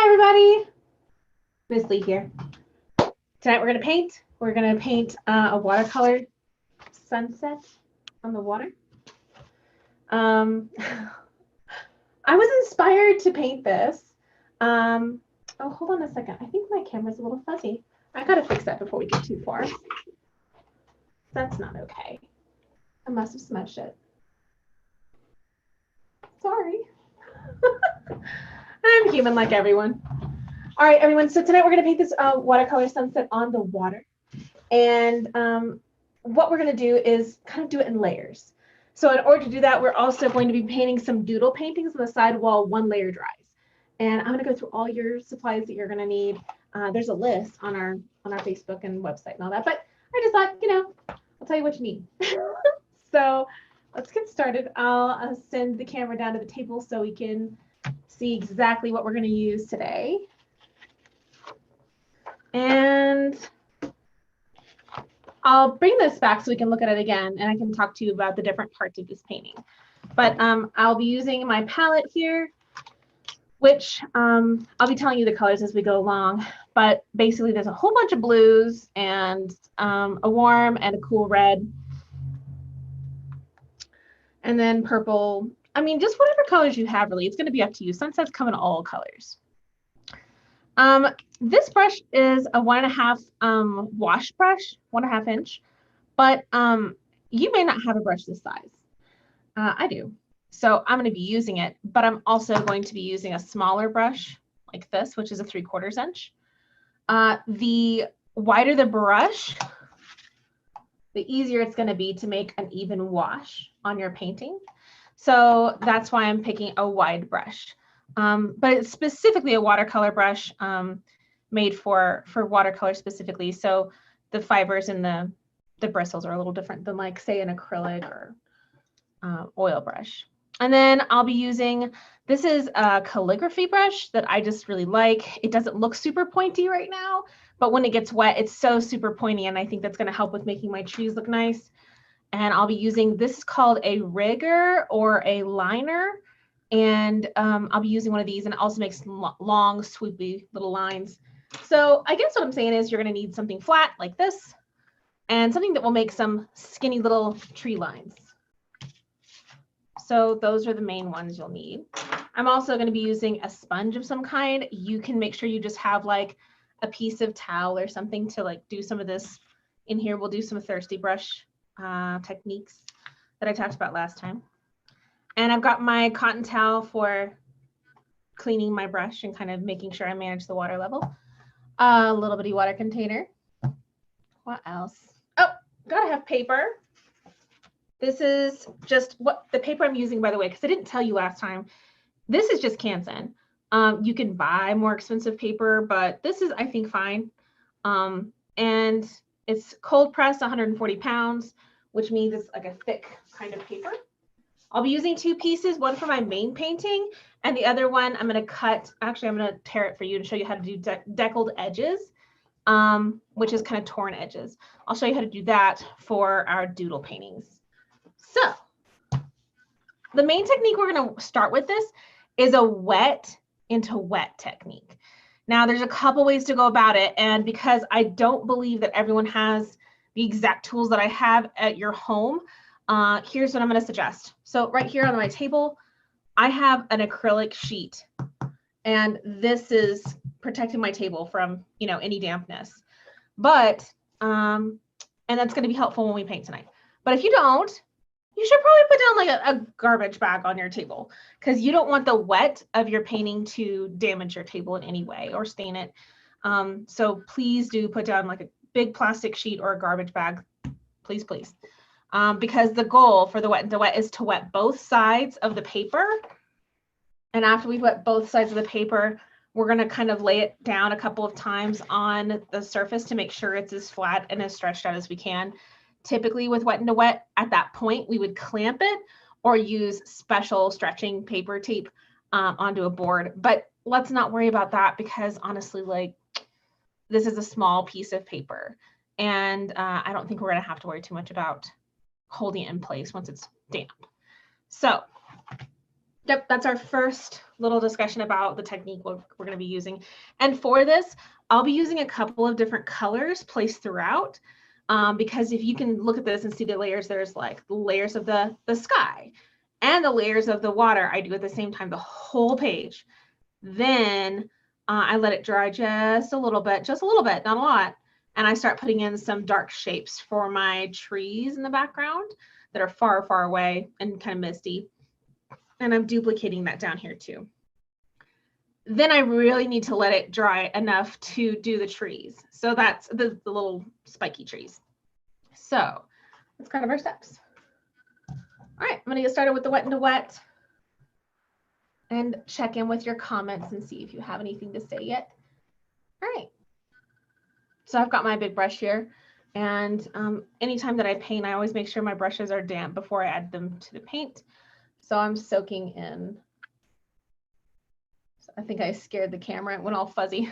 everybody, Miss Lee here. Tonight we're going to paint a watercolor sunset on the water. I was inspired to paint this. Oh, hold on a second. I think my camera's a little fuzzy. I got to fix that before we get too far. That's not okay. I must have smudged it. Sorry. I'm human like everyone. All right, everyone. So tonight we're going to paint this watercolor sunset on the water. And what we're going to do is kind of do it in layers. So in order to do that, we're also going to be painting some doodle paintings on the side while one layer dries. And I'm going to go through all your supplies that you're going to need. There's a list on our Facebook and website and all that. But I just thought, I'll tell you what you need. So let's get started. I'll send the camera down to the table so we can see exactly what we're going to use today. And I'll bring this back so we can look at it again and I can talk to you about the different parts of this painting. But I'll be using my palette here, which I'll be telling you the colors as we go along. But basically there's a whole bunch of blues and a warm and a cool red. And then purple. I mean, just whatever colors you have, really. It's going to be up to you. Sunsets come in all colors. This brush is a 1.5 wash brush, 1.5 inch, but you may not have a brush this size. I do. So I'm going to be using it, but I'm also going to be using a smaller brush like this, which is a 3/4 inch. The wider the brush, the easier it's going to be to make an even wash on your painting. So that's why I'm picking a wide brush. But it's specifically a watercolor brush made for watercolor specifically. So the fibers and the bristles are a little different than, like, say, an acrylic or oil brush. And then I'll be using, this is a calligraphy brush that I just really like. It doesn't look super pointy right now, but when it gets wet, it's so super pointy. And I think that's going to help with making my trees look nice. And I'll be using, this is called a rigger or a liner. And I'll be using one of these, and it also makes long, swoopy little lines. So I guess what I'm saying is you're going to need something flat like this and something that will make some skinny little tree lines. So those are the main ones you'll need. I'm also going to be using a sponge of some kind. You can make sure you just have like a piece of towel or something to like do some of this. In here, we'll do some thirsty brush techniques that I talked about last time. And I've got my cotton towel for cleaning my brush and kind of making sure I manage the water level. A little bitty water container. What else? Oh, gotta have paper. This is just what the paper I'm using, by the way, because I didn't tell you last time. This is just Canson. You can buy more expensive paper, but this is, I think, fine. And it's cold pressed, 140 pounds, which means it's like a thick kind of paper. I'll be using 2 pieces, one for my main painting, and the other one I'm going to cut. Actually, I'm going to tear it for you to show you how to do deckled edges, which is kind of torn edges. I'll show you how to do that for our doodle paintings. So the main technique we're going to start with this is a wet into wet technique. Now, there's a couple ways to go about it, and because I don't believe that everyone has the exact tools that I have at your home, here's what I'm going to suggest. So right here on my table, I have an acrylic sheet, and this is protecting my table from, any dampness. But, and that's going to be helpful when we paint tonight. But if you don't, you should probably put down like a garbage bag on your table, because you don't want the wet of your painting to damage your table in any way or stain it. So please do put down like a big plastic sheet or a garbage bag, please, please. Because the goal for the wet into wet is to wet both sides of the paper. And after we've wet both sides of the paper, we're going to kind of lay it down a couple of times on the surface to make sure it's as flat and as stretched out as we can. Typically with wet into wet, at that point, we would clamp it or use special stretching paper tape onto a board. But let's not worry about that, because honestly, like, this is a small piece of paper. And I don't think we're going to have to worry too much about holding it in place once it's damp. So Yep, that's our first little discussion about the technique we're going to be using. And for this, I'll be using a couple of different colors placed throughout, because if you can look at this and see the layers, there's like the layers of the sky and the layers of the water. I do at the same time, the whole page. Then I let it dry just a little bit, not a lot. And I start putting in some dark shapes for my trees in the background that are far, far away and kind of misty. And I'm duplicating that down here too. Then I really need to let it dry enough to do the trees. So that's the little spiky trees. So that's kind of our steps. All right, I'm gonna get started with the wet into wet and check in with your comments and see if you have anything to say yet. All right. So I've got my big brush here, and anytime that I paint, I always make sure my brushes are damp before I add them to the paint. So I'm soaking in. So I think I scared the camera. It went all fuzzy.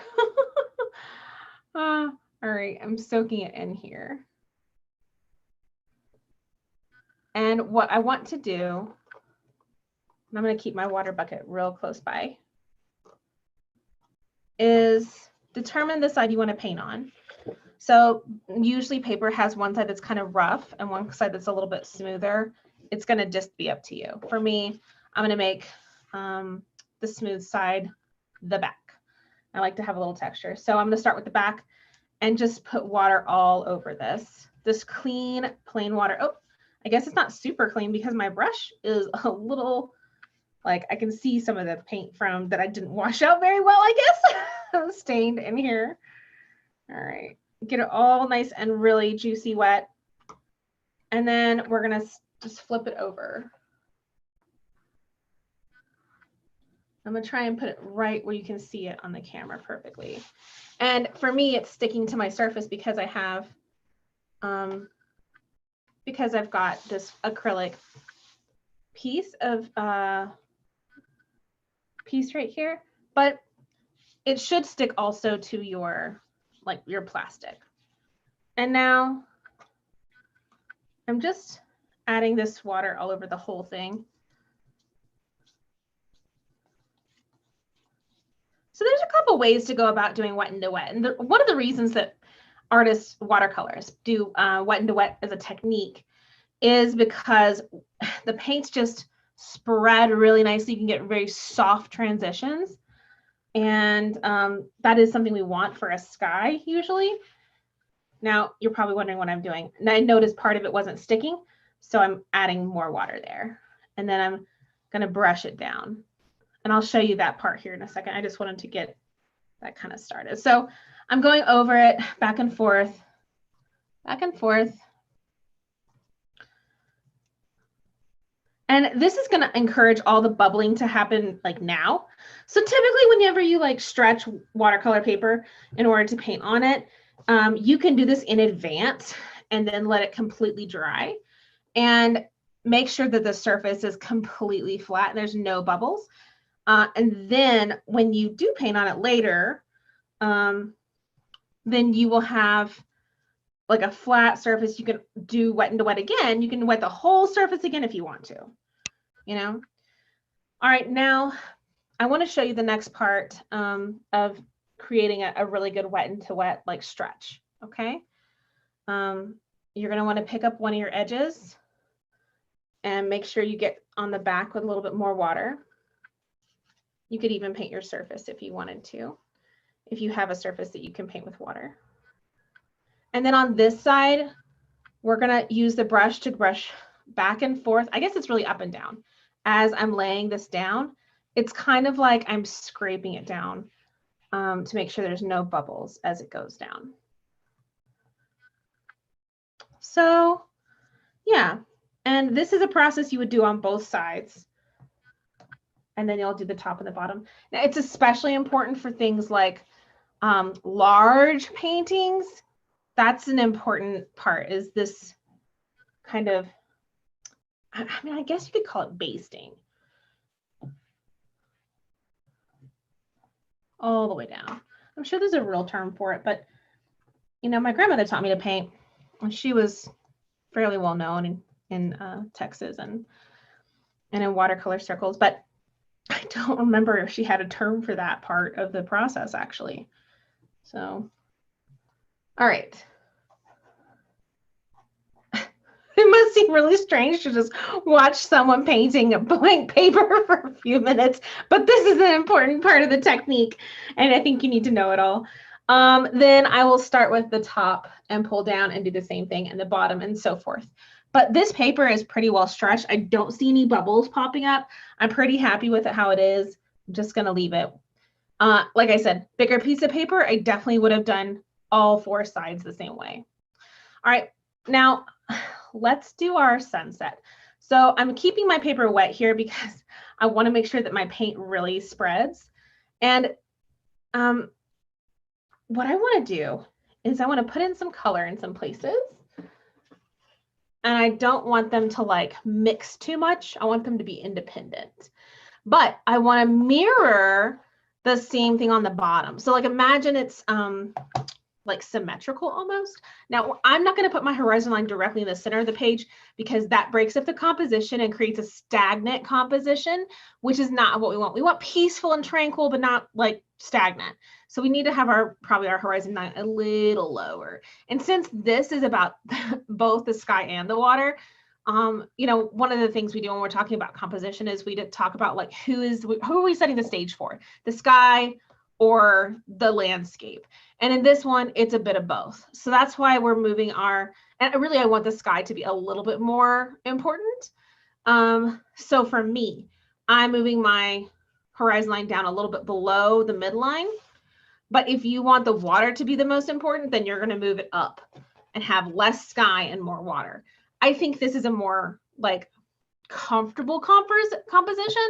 All right, I'm soaking it in here. And what I want to do, and I'm going to keep my water bucket real close by, is determine the side you want to paint on. So usually paper has one side that's kind of rough and one side that's a little bit smoother. It's going to just be up to you. For me, I'm going to make the smooth side the back. I like to have a little texture. So I'm going to start with the back and just put water all over this clean, plain water. Oh, I guess it's not super clean because my brush is a little, like I can see some of the paint from that I didn't wash out very well, I guess. Stained in here. All right, get it all nice and really juicy wet. And then we're gonna just flip it over. I'm gonna try and put it right where you can see it on the camera perfectly. And for me, it's sticking to my surface because I have, because I've got this acrylic piece of piece right here, but it should stick also to your, like your plastic. And now I'm just adding this water all over the whole thing. So there's a couple ways to go about doing wet into wet. And one of the reasons that artists, watercolors, do wet into wet as a technique is because the paints just spread really nicely. You can get very soft transitions. And that is something we want for a sky usually. Now, you're probably wondering what I'm doing. And I noticed part of it wasn't sticking, so I'm adding more water there. And then I'm gonna brush it down. And I'll show you that part here in a second. I just wanted to get that kind of started. So I'm going over it back and forth, back and forth. And this is gonna encourage all the bubbling to happen like now. So typically whenever you like stretch watercolor paper in order to paint on it, you can do this in advance and then let it completely dry and make sure that the surface is completely flat and there's no bubbles. And then when you do paint on it later, then you will have like a flat surface. You can do wet into wet again. You can wet the whole surface again if you want to, you know. All right, now I want to show you the next part of creating a really good wet into wet like stretch, okay? You're going to want to pick up one of your edges and make sure you get on the back with a little bit more water. You could even paint your surface if you wanted to, if you have a surface that you can paint with water. And then on this side, we're gonna use the brush to brush back and forth. I guess it's really up and down. As I'm laying this down, it's kind of like I'm scraping it down to make sure there's no bubbles as it goes down. So yeah, and this is a process you would do on both sides. And then you'll do the top and the bottom. Now it's especially important for things like large paintings. That's an important part, is this kind of, I mean, I guess you could call it basting. All the way down. I'm sure there's a real term for it, but you know, my grandmother taught me to paint and she was fairly well known in Texas and in watercolor circles, but I don't remember if she had a term for that part of the process, actually. So, all right. It must seem really strange to just watch someone painting a blank paper for a few minutes, but this is an important part of the technique, and I think you need to know it all. Then I will start with the top and pull down and do the same thing, and the bottom and so forth. But this paper is pretty well stretched. I don't see any bubbles popping up. I'm pretty happy with it how it is. I'm just going to leave it. Like I said, bigger piece of paper, I definitely would have done all four sides the same way. All right, now let's do our sunset. So I'm keeping my paper wet here because I want to make sure that my paint really spreads. And what I want to do is I want to put in some color in some places. And I don't want them to like mix too much. I want them to be independent. But I want to mirror the same thing on the bottom. So like imagine it's like symmetrical almost. Now, I'm not going to put my horizon line directly in the center of the page because that breaks up the composition and creates a stagnant composition, which is not what we want. We want peaceful and tranquil, but not like stagnant. So we need to have probably our horizon line a little lower. And since this is about both the sky and the water, you know, one of the things we do when we're talking about composition is we talk about like who are we setting the stage for? The sky or the landscape. And in this one, it's a bit of both. So that's why we're moving and really I want the sky to be a little bit more important. So for me, I'm moving my horizon line down a little bit below the midline. But if you want the water to be the most important, then you're going to move it up and have less sky and more water. I think this is a more like comfortable composition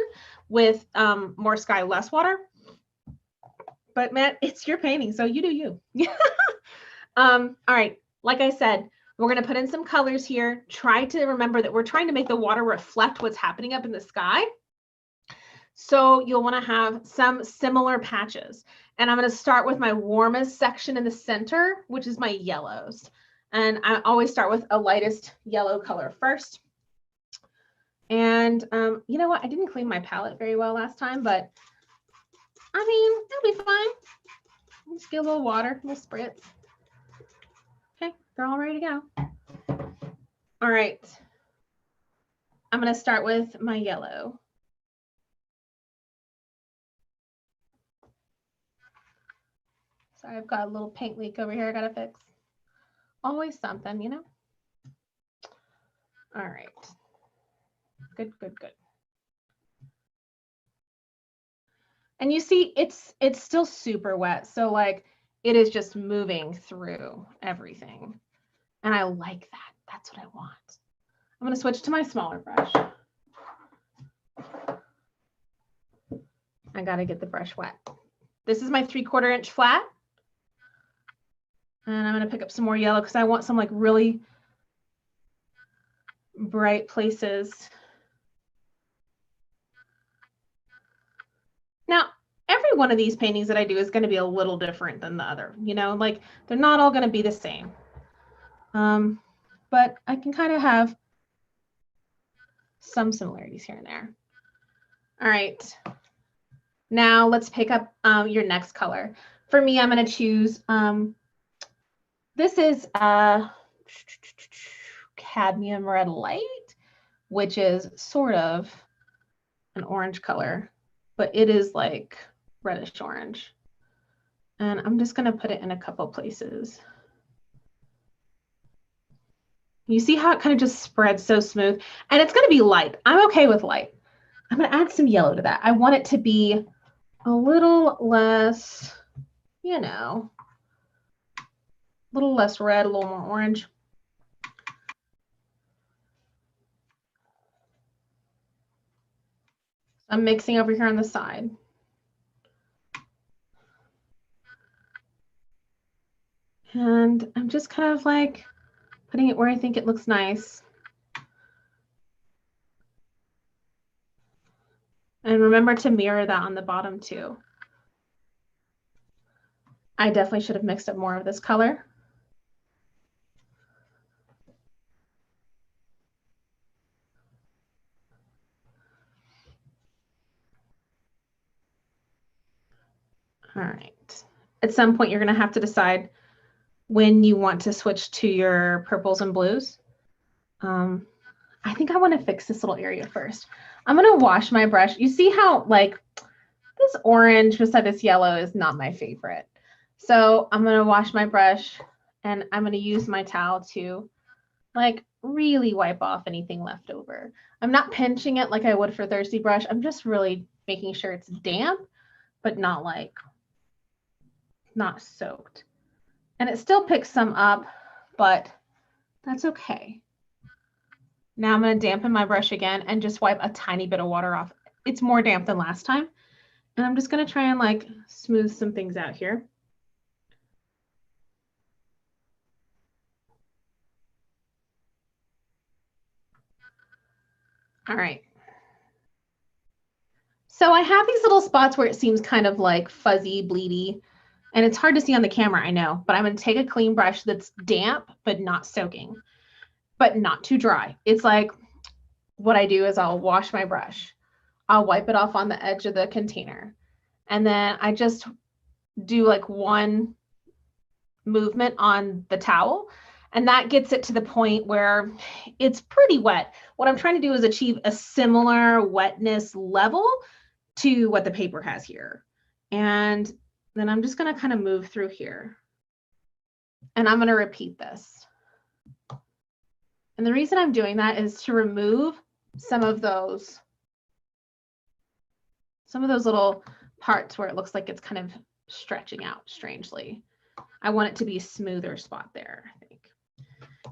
with more sky, less water. But Matt, it's your painting, so you do you. All right, like I said, we're going to put in some colors here. Try to remember that we're trying to make the water reflect what's happening up in the sky. So you'll want to have some similar patches. And I'm going to start with my warmest section in the center, which is my yellows. And I always start with a lightest yellow color first. And you know what? I didn't clean my palette very well last time, but I mean, it'll be fine. Just get a little water, a little spritz. Okay, they're all ready to go. All right. I'm going to start with my yellow. Sorry, I've got a little paint leak over here I got to fix. Always something, you know? All right. Good, good, good. And you see, it's still super wet. So like it is just moving through everything. And I like that. That's what I want. I'm going to switch to my smaller brush. I got to get the brush wet. This is my 3/4 inch flat. And I'm going to pick up some more yellow because I want some like really bright places. Now, every one of these paintings that I do is going to be a little different than the other, you know, like they're not all going to be the same. But I can kind of have some similarities here and there. All right. Now let's pick up your next color. For me, I'm going to choose, this is cadmium red light, which is sort of an orange color, but it is like reddish orange. And I'm just going to put it in a couple places. You see how it kind of just spreads so smooth, and it's going to be light. I'm okay with light. I'm going to add some yellow to that. I want it to be a little less, you know, a little less red, a little more orange. I'm mixing over here on the side. And I'm just kind of like putting it where I think it looks nice. And remember to mirror that on the bottom too. I definitely should have mixed up more of this color. All right. At some point, you're going to have to decide when you want to switch to your purples and blues. I think I want to fix this little area first. I'm going to wash my brush. You see how like this orange beside this yellow is not my favorite. So I'm going to wash my brush and I'm going to use my towel to like really wipe off anything left over. I'm not pinching it like I would for Thirsty Brush. I'm just really making sure it's damp, but not like, not soaked. And it still picks some up, but that's okay. Now I'm going to dampen my brush again and just wipe a tiny bit of water off. It's more damp than last time. And I'm just going to try and like smooth some things out here. All right. So I have these little spots where it seems kind of like fuzzy, bleedy, and it's hard to see on the camera, I know, but I'm going to take a clean brush that's damp, but not soaking, but not too dry. It's like what I do is I'll wash my brush. I'll wipe it off on the edge of the container. And then I just do like one movement on the towel. And that gets it to the point where it's pretty wet. What I'm trying to do is achieve a similar wetness level to what the paper has here. And then I'm just going to kind of move through here. And I'm going to repeat this. And the reason I'm doing that is to remove some of those little parts where it looks like it's kind of stretching out strangely. I want it to be a smoother spot there, I think.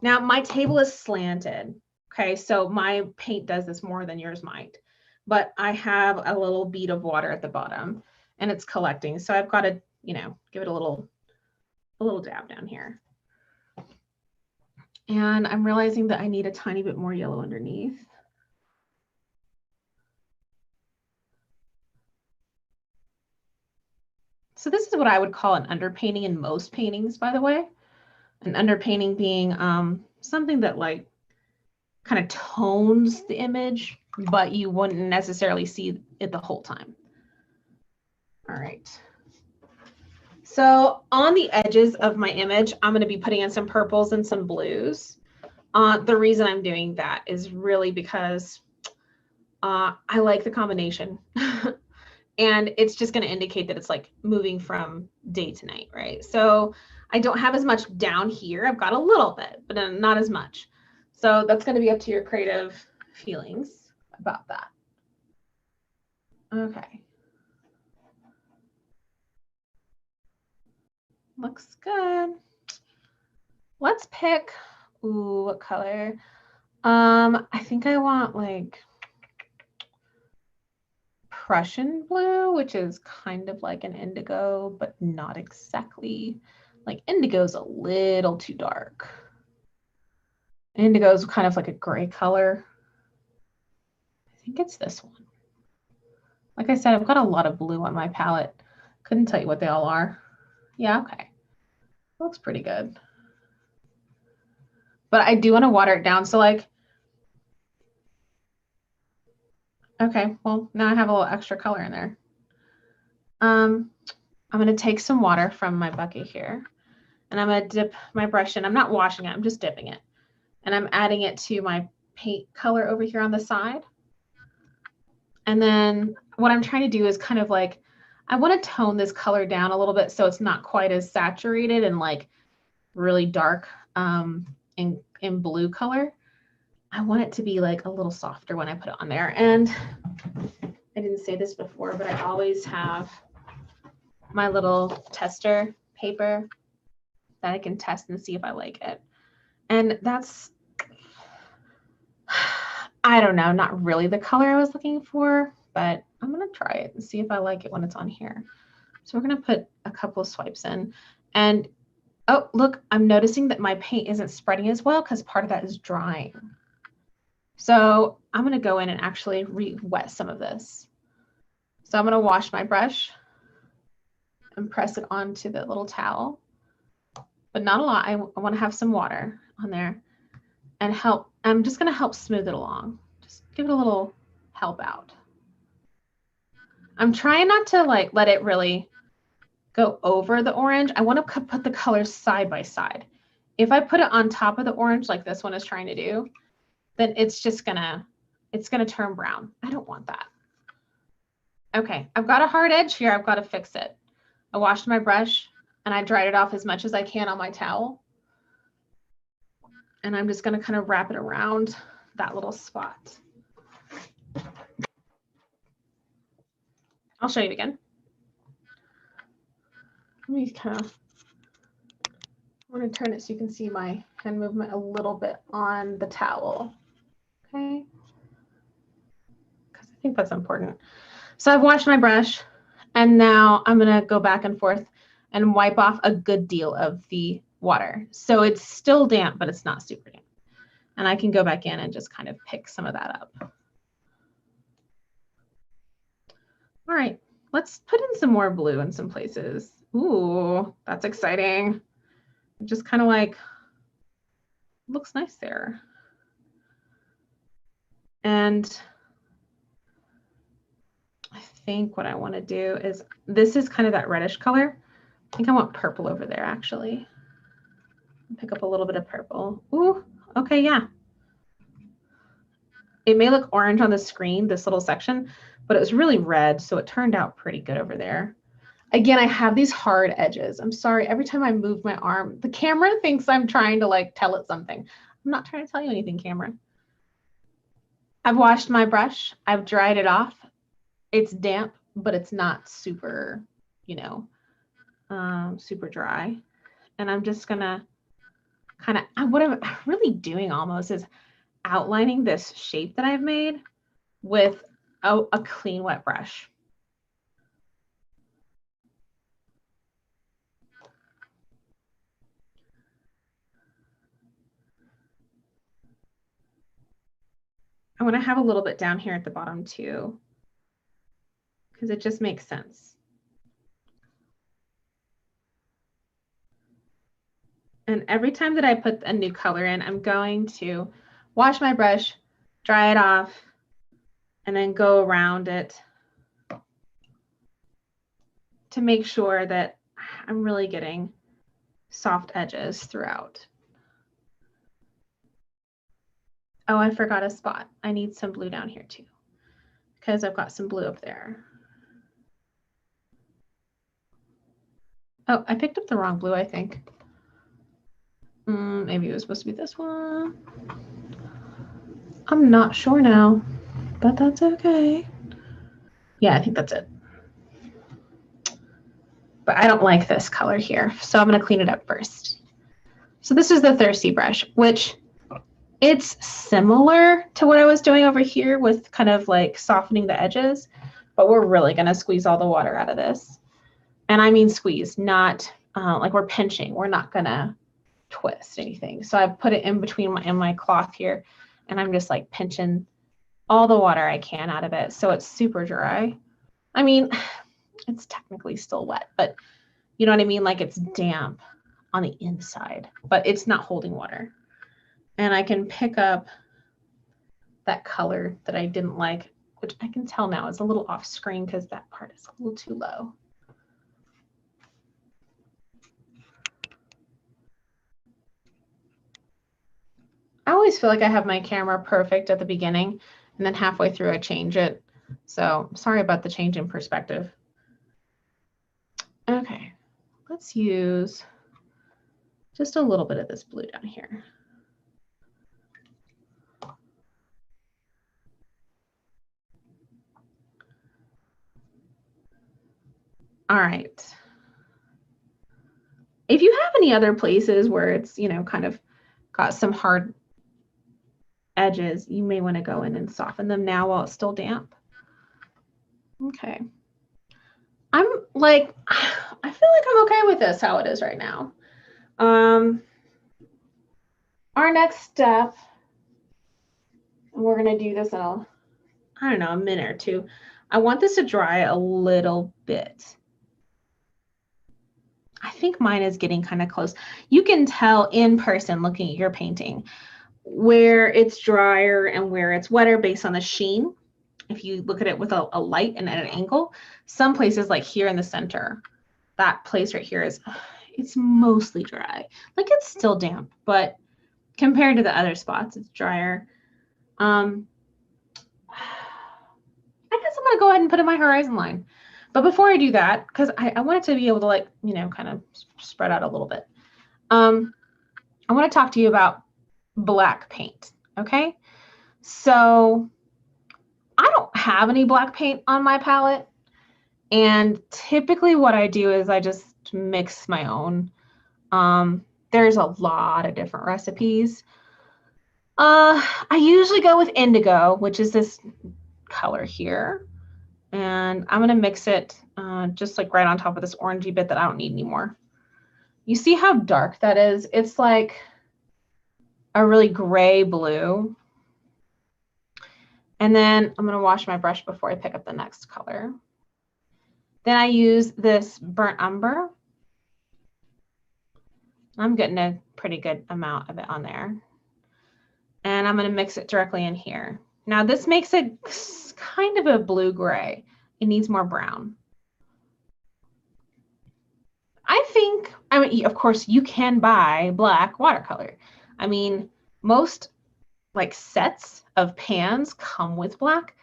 Now my table is slanted. Okay, so my paint does this more than yours might, but I have a little bead of water at the bottom and it's collecting. So I've got to, you know, give it a little dab down here. And I'm realizing that I need a tiny bit more yellow underneath. So this is what I would call an underpainting in most paintings, by the way. An underpainting being something that like kind of tones the image, but you wouldn't necessarily see it the whole time. All right. So on the edges of my image, I'm going to be putting in some purples and some blues. The reason I'm doing that is really because I like the combination. And it's just going to indicate that it's like moving from day to night, right? So I don't have as much down here. I've got a little bit, but not as much. So that's going to be up to your creative feelings about that. Okay. Looks good. Let's pick, ooh, what color? I think I want like Prussian blue, which is kind of like an indigo, but not exactly. Like indigo's a little too dark. Indigo's kind of like a gray color. I think it's this one. Like I said, I've got a lot of blue on my palette. Couldn't tell you what they all are. Yeah, okay. Looks pretty good. But I do want to water it down. So like, okay, well, now I have a little extra color in there. I'm going to take some water from my bucket here, and I'm going to dip my brush in. I'm not washing it, I'm just dipping it. And I'm adding it to my paint color over here on the side. And then what I'm trying to do is kind of like, I want to tone this color down a little bit so it's not quite as saturated and like really dark in blue color. I want it to be like a little softer when I put it on there. And I didn't say this before, but I always have my little tester paper that I can test and see if I like it. And that's, I don't know, not really the color I was looking for, but I'm going to try it and see if I like it when it's on here. So we're going to put a couple of swipes in. And oh, look, I'm noticing that my paint isn't spreading as well because part of that is drying. So I'm going to go in and actually re-wet some of this. So I'm going to wash my brush and press it onto the little towel, but not a lot. I want to have some water on there and help. I'm just going to help smooth it along. Just give it a little help out. I'm trying not to like let it really go over the orange. I want to put the colors side by side. If I put it on top of the orange like this one is trying to do, then it's just gonna turn brown. I don't want that. Okay, I've got a hard edge here. I've got to fix it. I washed my brush and I dried it off as much as I can on my towel. And I'm just gonna kind of wrap it around that little spot. I'll show you again. Let me kind of, I'm going to turn it so you can see my hand movement a little bit on the towel. Okay. Because I think that's important. So I've washed my brush and now I'm going to go back and forth and wipe off a good deal of the water. So it's still damp, but it's not super damp. And I can go back in and just kind of pick some of that up. All right, let's put in some more blue in some places. Ooh, that's exciting. Just kind of like, looks nice there. And I think what I want to do is, this is kind of that reddish color. I think I want purple over there actually. Pick up a little bit of purple. Ooh, okay, yeah. It may look orange on the screen, this little section, but it was really red, so it turned out pretty good over there. Again, I have these hard edges. I'm sorry, every time I move my arm, the camera thinks I'm trying to like tell it something. I'm not trying to tell you anything, camera. I've washed my brush. I've dried it off. It's damp, but it's not super, you know, super dry. And I'm just gonna kind of, what I'm really doing almost is outlining this shape that I've made with a clean wet brush. I want to have a little bit down here at the bottom too, because it just makes sense. And every time that I put a new color in, I'm going to wash my brush, dry it off, and then go around it to make sure that I'm really getting soft edges throughout. Oh, I forgot a spot. I need some blue down here too, because I've got some blue up there. Oh, I picked up the wrong blue, I think. Maybe it was supposed to be this one. I'm not sure now, but that's okay. Yeah, I think that's it. But I don't like this color here, so I'm going to clean it up first. So this is the Thirsty brush, which it's similar to what I was doing over here with kind of like softening the edges, but we're really going to squeeze all the water out of this. And I mean squeeze, not like we're pinching. We're not going to twist anything. So I've put it in between my cloth here, and I'm just like pinching all the water I can out of it. So it's super dry. I mean, it's technically still wet, but you know what I mean? Like it's damp on the inside, but it's not holding water. And I can pick up that color that I didn't like, which I can tell now is a little off screen because that part is a little too low. I always feel like I have my camera perfect at the beginning, and then halfway through I change it. So sorry about the change in perspective. Okay, let's use just a little bit of this blue down here. All right. If you have any other places where it's, you know, kind of got some hard edges, you may want to go in and soften them now while it's still damp. Okay. I'm like, I feel like I'm okay with this, how it is right now. Our next step, and we're going to do this in a, I don't know, a minute or two. I want this to dry a little bit. I think mine is getting kind of close. You can tell in person looking at your painting where it's drier and where it's wetter based on the sheen. If you look at it with a light and at an angle, some places like here in the center that place right here is, it's mostly dry. Like it's still damp, but compared to the other spots, it's drier. I guess I'm gonna go ahead and put in my horizon line. But before I do that, because I want it to be able to like, you know, kind of spread out a little bit. I want to talk to you about black paint, okay? So I don't have any black paint on my palette. And typically what I do is I just mix my own. There's a lot of different recipes. I usually go with indigo, which is this color here. And I'm gonna mix it just like right on top of this orangey bit that I don't need anymore. You see how dark that is? It's like a really gray blue. And then I'm gonna wash my brush before I pick up the next color. Then I use this burnt umber. I'm getting a pretty good amount of it on there. And I'm gonna mix it directly in here. Now this makes it kind of a blue-gray. It needs more brown. I mean, of course, you can buy black watercolor. I mean, most like sets of pans come with black.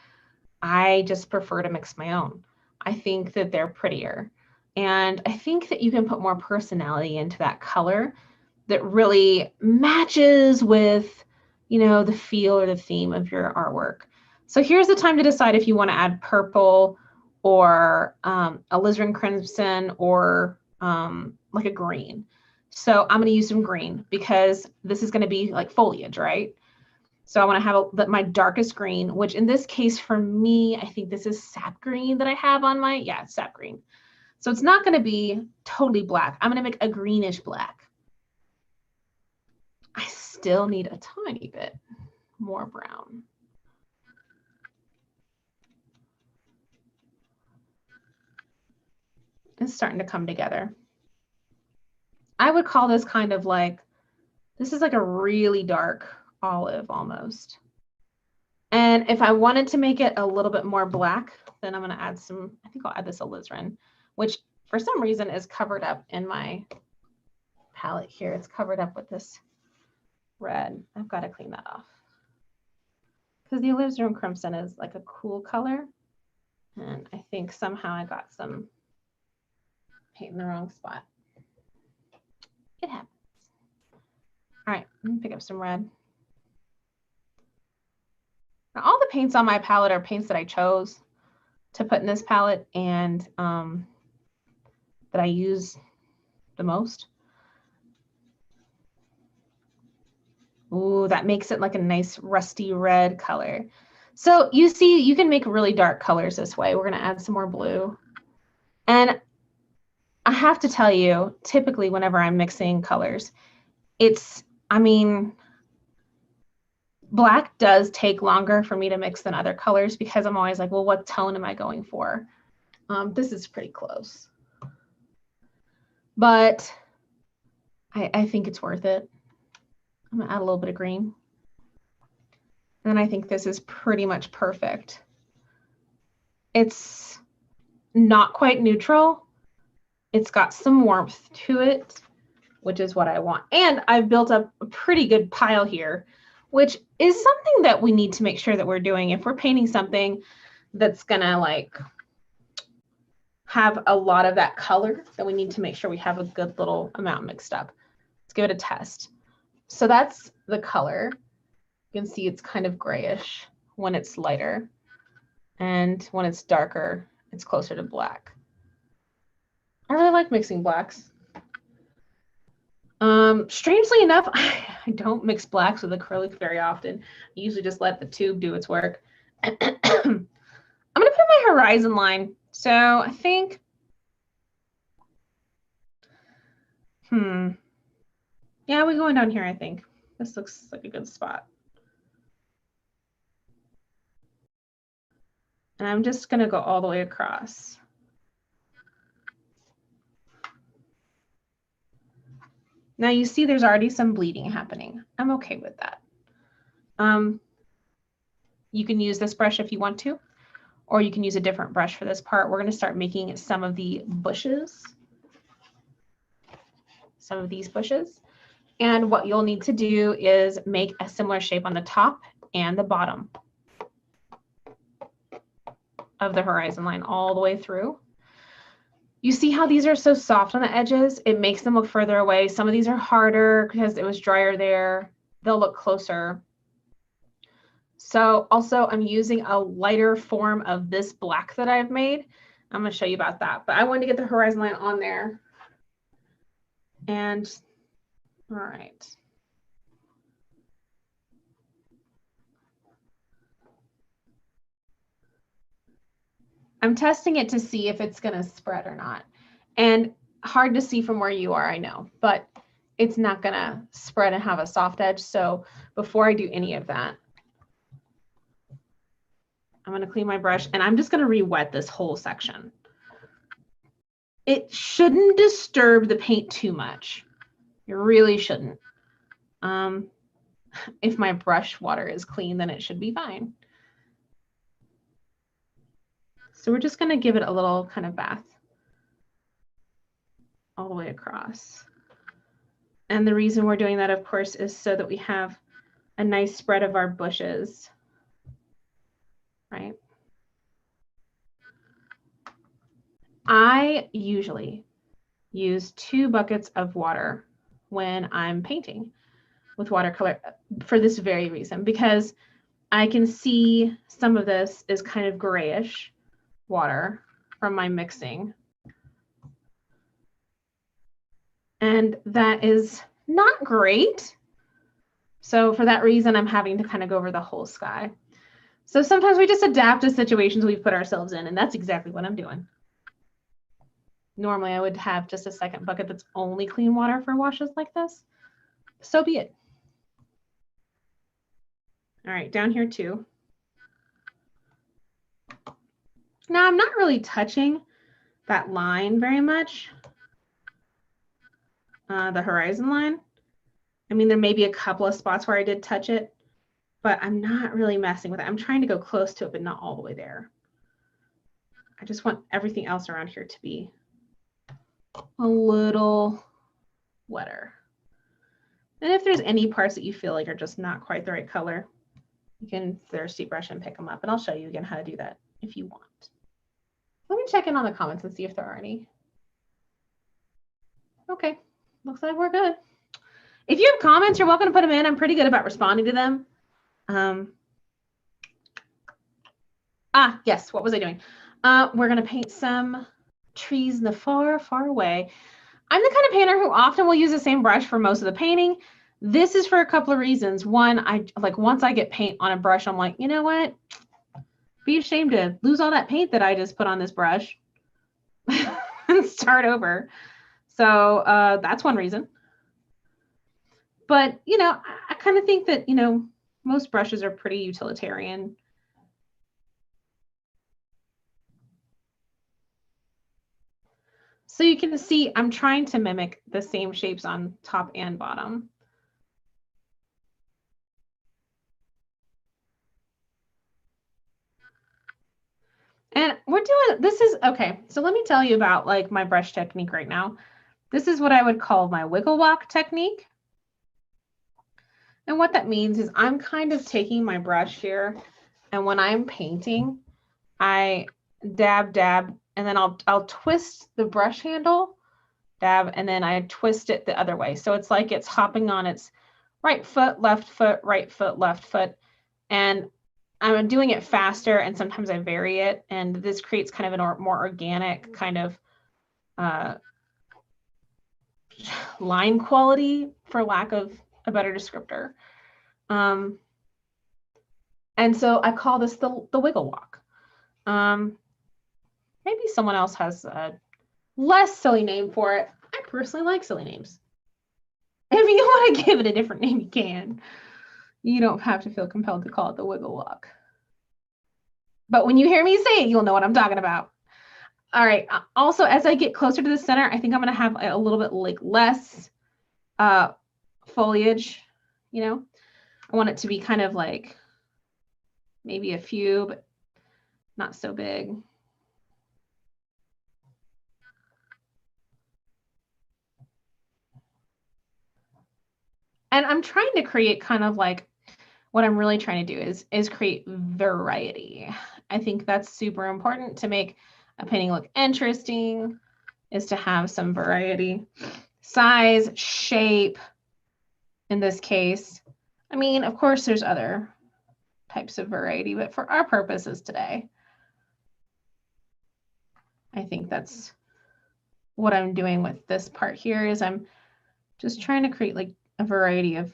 I just prefer to mix my own. I think that they're prettier. And I think that you can put more personality into that color that really matches with, you know, the feel or the theme of your artwork. So here's the time to decide if you want to add purple or alizarin crimson or like a green. So I'm going to use some green because this is going to be like foliage, right? So I want to have my darkest green, which in this case for me, I think this is sap green that I have on my, yeah, sap green. So it's not going to be totally black. I'm going to make a greenish black. I still need a tiny bit more brown. It's starting to come together. I would call this kind of like, this is like a really dark olive almost. And if I wanted to make it a little bit more black, then I'm going to add some, I think I'll add this alizarin, which for some reason is covered up in my palette here. It's covered up with this red. I've got to clean that off. Because the alizarin crimson is like a cool color. And I think somehow I got some paint in the wrong spot. It happens. All right, let me pick up some red. Now, all the paints on my palette are paints that I chose to put in this palette and that I use the most. Ooh, that makes it like a nice rusty red color. So you see, you can make really dark colors this way. We're gonna add some more blue. And I have to tell you, typically whenever I'm mixing colors, I mean, black does take longer for me to mix than other colors because I'm always like, well, what tone am I going for? This is pretty close. But I think it's worth it. I'm gonna add a little bit of green. And I think this is pretty much perfect. It's not quite neutral. It's got some warmth to it, which is what I want. And I've built up a pretty good pile here, which is something that we need to make sure that we're doing. If we're painting something that's gonna like have a lot of that color, then we need to make sure we have a good little amount mixed up. Let's give it a test. So that's the color. You can see it's kind of grayish when it's lighter. And when it's darker, it's closer to black. I really like mixing blacks. Strangely enough, I don't mix blacks with acrylic very often. I usually just let the tube do its work. I'm gonna put my horizon line. So I think, yeah, we're going down here, I think. This looks like a good spot. And I'm just gonna go all the way across. Now you see there's already some bleeding happening. I'm okay with that. You can use this brush if you want to, or you can use a different brush for this part. We're gonna start making some of the bushes. some of these bushes. And what you'll need to do is make a similar shape on the top and the bottom of the horizon line all the way through. You see how these are so soft on the edges? It makes them look further away. Some of these are harder because it was drier there. They'll look closer. So also I'm using a lighter form of this black that I've made. I'm going to show you about that, but I wanted to get the horizon line on there. And all right. I'm testing it to see if it's going to spread or not. And hard to see from where you are, I know, but it's not going to spread and have a soft edge. So before I do any of that, I'm going to clean my brush and I'm just going to re-wet this whole section. It shouldn't disturb the paint too much. It really shouldn't. If my brush water is clean, then it should be fine. So we're just going to give it a little kind of bath all the way across. And the reason we're doing that, of course, is so that we have a nice spread of our bushes, right? I usually use 2 buckets of water when I'm painting with watercolor for this very reason, because I can see some of this is kind of grayish water from my mixing. And that is not great. So for that reason, I'm having to kind of go over the whole sky. So sometimes we just adapt to situations we've put ourselves in, and that's exactly what I'm doing. Normally I would have just a second bucket that's only clean water for washes like this. So be it. All right, down here too. Now I'm not really touching that line very much, the horizon line. I mean, there may be a couple of spots where I did touch it, but I'm not really messing with it. I'm trying to go close to it, but not all the way there. I just want everything else around here to be a little wetter. And if there's any parts that you feel like are just not quite the right color, you can thirsty brush and pick them up. And I'll show you again how to do that if you want. Let me check in on the comments and see if there are any. Okay, looks like we're good. If you have comments, you're welcome to put them in. I'm pretty good about responding to them. Yes, what was I doing? We're gonna paint some trees in the far, far away. I'm the kind of painter who often will use the same brush for most of the painting. This is for a couple of reasons. One, I like once I get paint on a brush, I'm like, you know what? Be ashamed to lose all that paint that I just put on this brush and start over. So that's one reason. But, you know, I kind of think that, you know, most brushes are pretty utilitarian. So you can see I'm trying to mimic the same shapes on top and bottom. And we're doing, this is, okay, so let me tell you about like my brush technique right now. This is what I would call my wiggle walk technique. And what that means is I'm kind of taking my brush here, and when I'm painting, I dab, dab, and then I'll twist the brush handle, dab, and then I twist it the other way. So it's like it's hopping on its right foot, left foot, right foot, left foot. And I'm doing it faster, and sometimes I vary it. And this creates kind of a more organic kind of line quality, for lack of a better descriptor. And so I call this the wiggle walk. Maybe someone else has a less silly name for it. I personally like silly names. If you want to give it a different name, you can. You don't have to feel compelled to call it the wiggle walk. But when you hear me say it, you'll know what I'm talking about. All right. Also, as I get closer to the center, I think I'm going to have a little bit like less foliage, you know. I want it to be kind of like maybe a few, but not so big. And I'm trying to create kind of like, what I'm really trying to do is create variety. I think that's super important to make a painting look interesting, is to have some variety. Size, shape, in this case. I mean, of course, there's other types of variety, but for our purposes today, I think that's what I'm doing with this part here, is I'm just trying to create like a variety of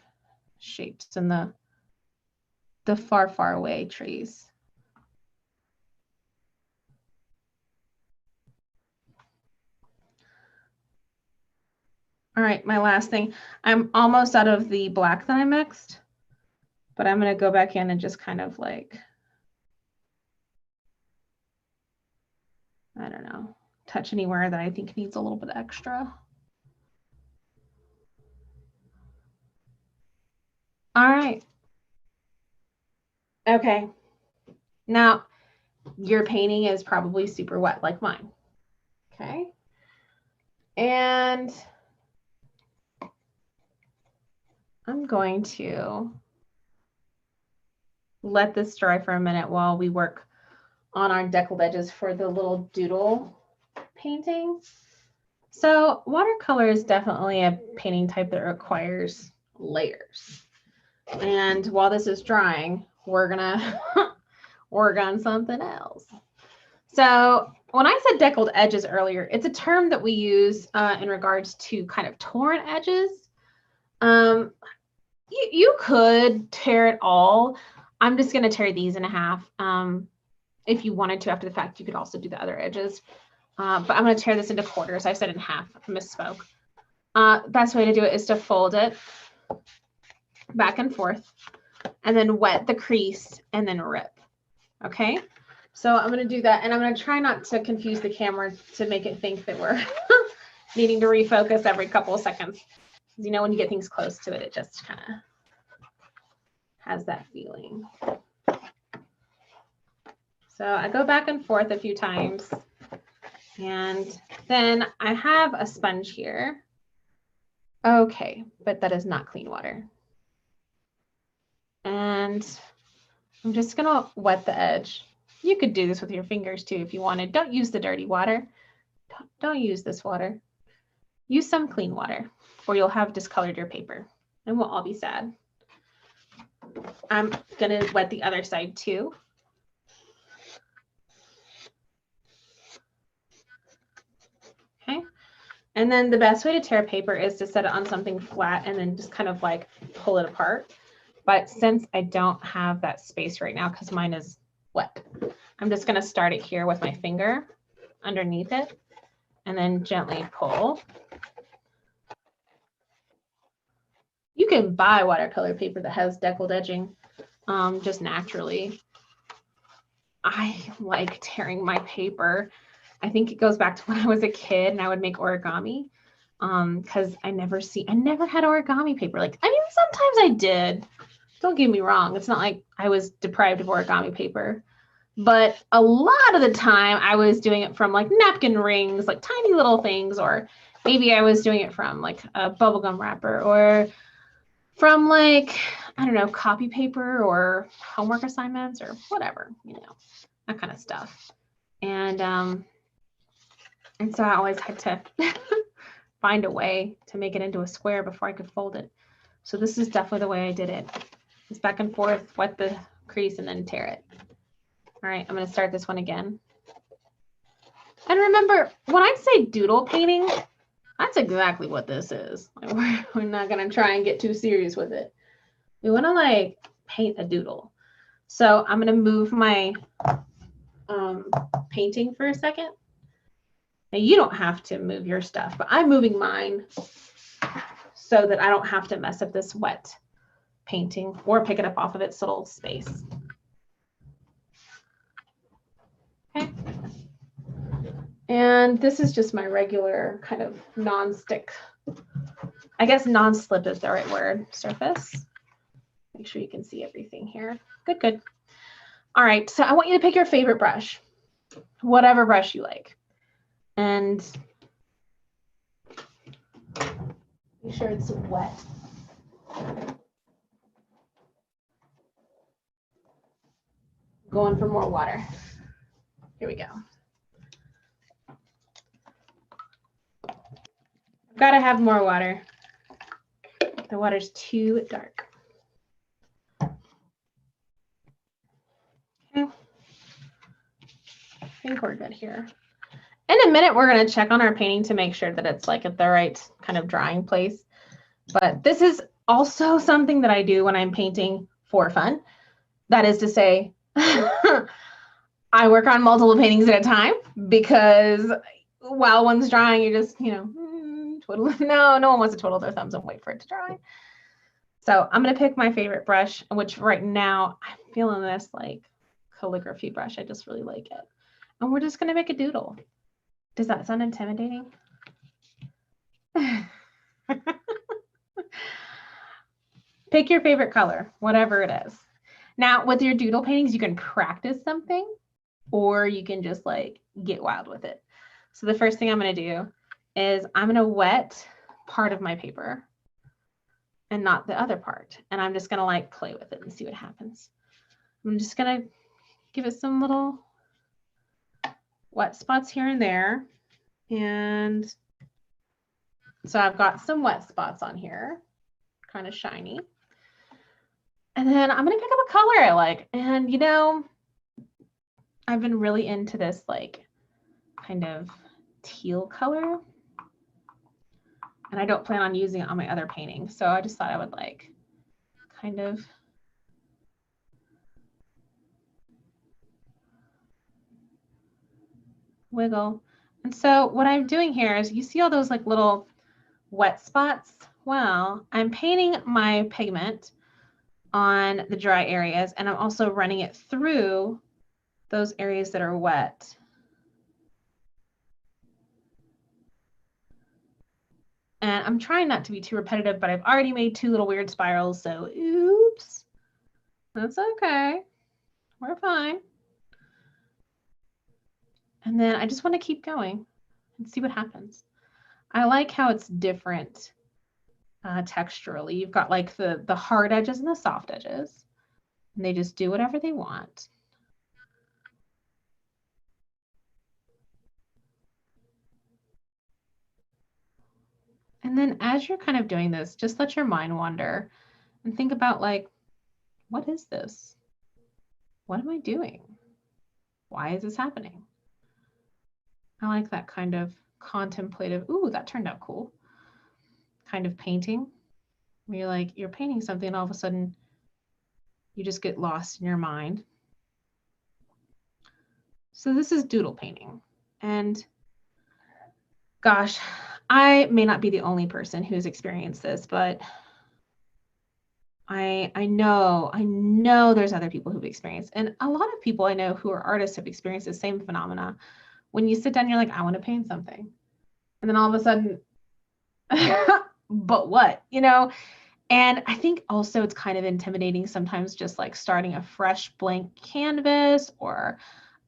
shapes in the far, far away trees. All right, my last thing. I'm almost out of the black that I mixed, but I'm going to go back in and just kind of like, I don't know, touch anywhere that I think needs a little bit extra. All right. Okay. Now, your painting is probably super wet like mine. Okay. And I'm going to let this dry for a minute while we work on our deckled edges for the little doodle painting. So watercolor is definitely a painting type that requires layers. And while this is drying, we're gonna work on something else. So when I said deckled edges earlier, it's a term that we use in regards to kind of torn edges. You could tear it all. I'm just going to tear these in half. If you wanted to after the fact, you could also do the other edges. But I'm going to tear this into quarters. I said in half, I misspoke. Best way to do it is to fold it back and forth and then wet the crease and then rip. Okay, so I'm going to do that, and I'm going to try not to confuse the camera to make it think that we're needing to refocus every couple of seconds. You know, when you get things close to it, it just kind of has that feeling. So I go back and forth a few times, and then I have a sponge here. Okay, but that is not clean water. And I'm just gonna wet the edge. You could do this with your fingers too if you wanted. Don't use the dirty water. Don't use this water. Use some clean water, or you'll have discolored your paper, and we'll all be sad. I'm gonna wet the other side too. Okay, and then the best way to tear paper is to set it on something flat and then just kind of like pull it apart. But since I don't have that space right now because mine is wet, I'm just gonna start it here with my finger underneath it and then gently pull. You can buy watercolor paper that has deckled edging just naturally. I like tearing my paper. I think it goes back to when I was a kid and I would make origami because I never had origami paper. Like, I mean, sometimes I did. Don't get me wrong. It's not like I was deprived of origami paper, but a lot of the time I was doing it from like napkin rings, like tiny little things, or maybe I was doing it from like a bubblegum wrapper or from like, I don't know, copy paper or homework assignments or whatever, you know, that kind of stuff. And so I always had to find a way to make it into a square before I could fold it. So this is definitely the way I did it. Just back and forth, wet the crease and then tear it. All right, I'm gonna start this one again. And remember, when I say doodle painting, that's exactly what this is. We're not gonna try and get too serious with it. We wanna like paint a doodle. So I'm gonna move my painting for a second. Now you don't have to move your stuff, but I'm moving mine so that I don't have to mess up this wet painting or pick it up off of its little space. Okay. And this is just my regular kind of non-stick, I guess non-slip is the right word, surface. Make sure you can see everything here. Good, good. All right, so I want you to pick your favorite brush, whatever brush you like. And make sure it's wet. Going for more water. Here we go. Gotta have more water. The water's too dark. Okay. I think we're good here. In a minute, we're gonna check on our painting to make sure that it's like at the right kind of drying place. But this is also something that I do when I'm painting for fun. That is to say, I work on multiple paintings at a time because while one's drying, you just, you know, twiddle. No one wants to twiddle their thumbs and wait for it to dry. So I'm going to pick my favorite brush, which right now I'm feeling this like calligraphy brush. I just really like it. And we're just going to make a doodle. Does that sound intimidating? Pick your favorite color, whatever it is. Now, with your doodle paintings, you can practice something or you can just like get wild with it. So the first thing I'm going to do is I'm going to wet part of my paper and not the other part. And I'm just going to like play with it and see what happens. I'm just going to give it some little wet spots here and there. And so I've got some wet spots on here, kind of shiny. And then I'm going to pick up a color I like. And, you know, I've been really into this like kind of teal color. And I don't plan on using it on my other painting. So I just thought I would like kind of wiggle. And so what I'm doing here is you see all those like little wet spots? Well, I'm painting my pigment on the dry areas and I'm also running it through those areas that are wet. And I'm trying not to be too repetitive, but I've already made two little weird spirals, so oops. That's okay. We're fine. And then I just want to keep going and see what happens. I like how it's different texturally. You've got like the hard edges and the soft edges, and they just do whatever they want. And then as you're kind of doing this, just let your mind wander and think about like, what is this? What am I doing? Why is this happening? I like that kind of contemplative, ooh, that turned out cool, kind of painting. Where you're like, you're painting something and all of a sudden you just get lost in your mind. So this is doodle painting. And gosh, I may not be the only person who's experienced this, but I know there's other people who've experienced, and a lot of people I know who are artists have experienced the same phenomena. When you sit down, you're like, I want to paint something. And then all of a sudden, but what, you know? And I think also it's kind of intimidating sometimes just like starting a fresh blank canvas or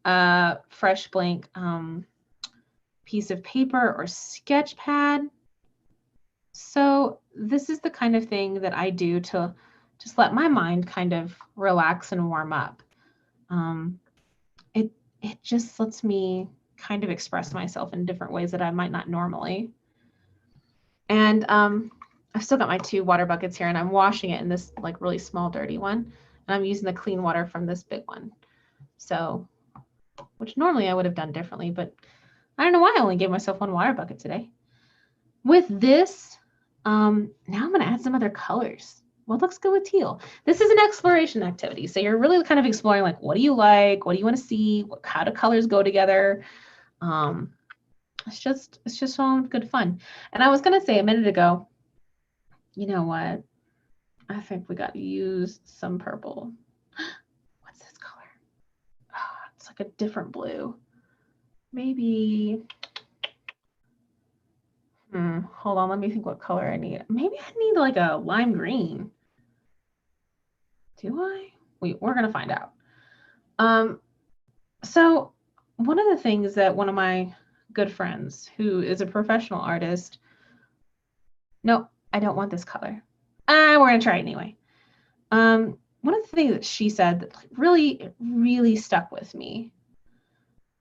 a fresh blank piece of paper or sketch pad. So this is the kind of thing that I do to just let my mind kind of relax and warm up. It just lets me kind of express myself in different ways that I might not normally. And I've still got my two water buckets here and I'm washing it in this like really small dirty one. And I'm using the clean water from this big one. So, which normally I would have done differently, but I don't know why I only gave myself one water bucket today. With this, now I'm going to add some other colors. What looks good with teal? This is an exploration activity. So you're really kind of exploring like, what do you like? What do you want to see? How do colors go together? It's just all good fun. And I was going to say a minute ago, you know what? I think we got to use some purple. What's this color? Oh, it's like a different blue. Maybe, hold on, let me think what color I need. Maybe I need like a lime green. Do I? We're going to find out. So one of the things that one of my good friends who is a professional artist, no, I don't want this color. we're gonna try it anyway. One of the things that she said that really, really stuck with me.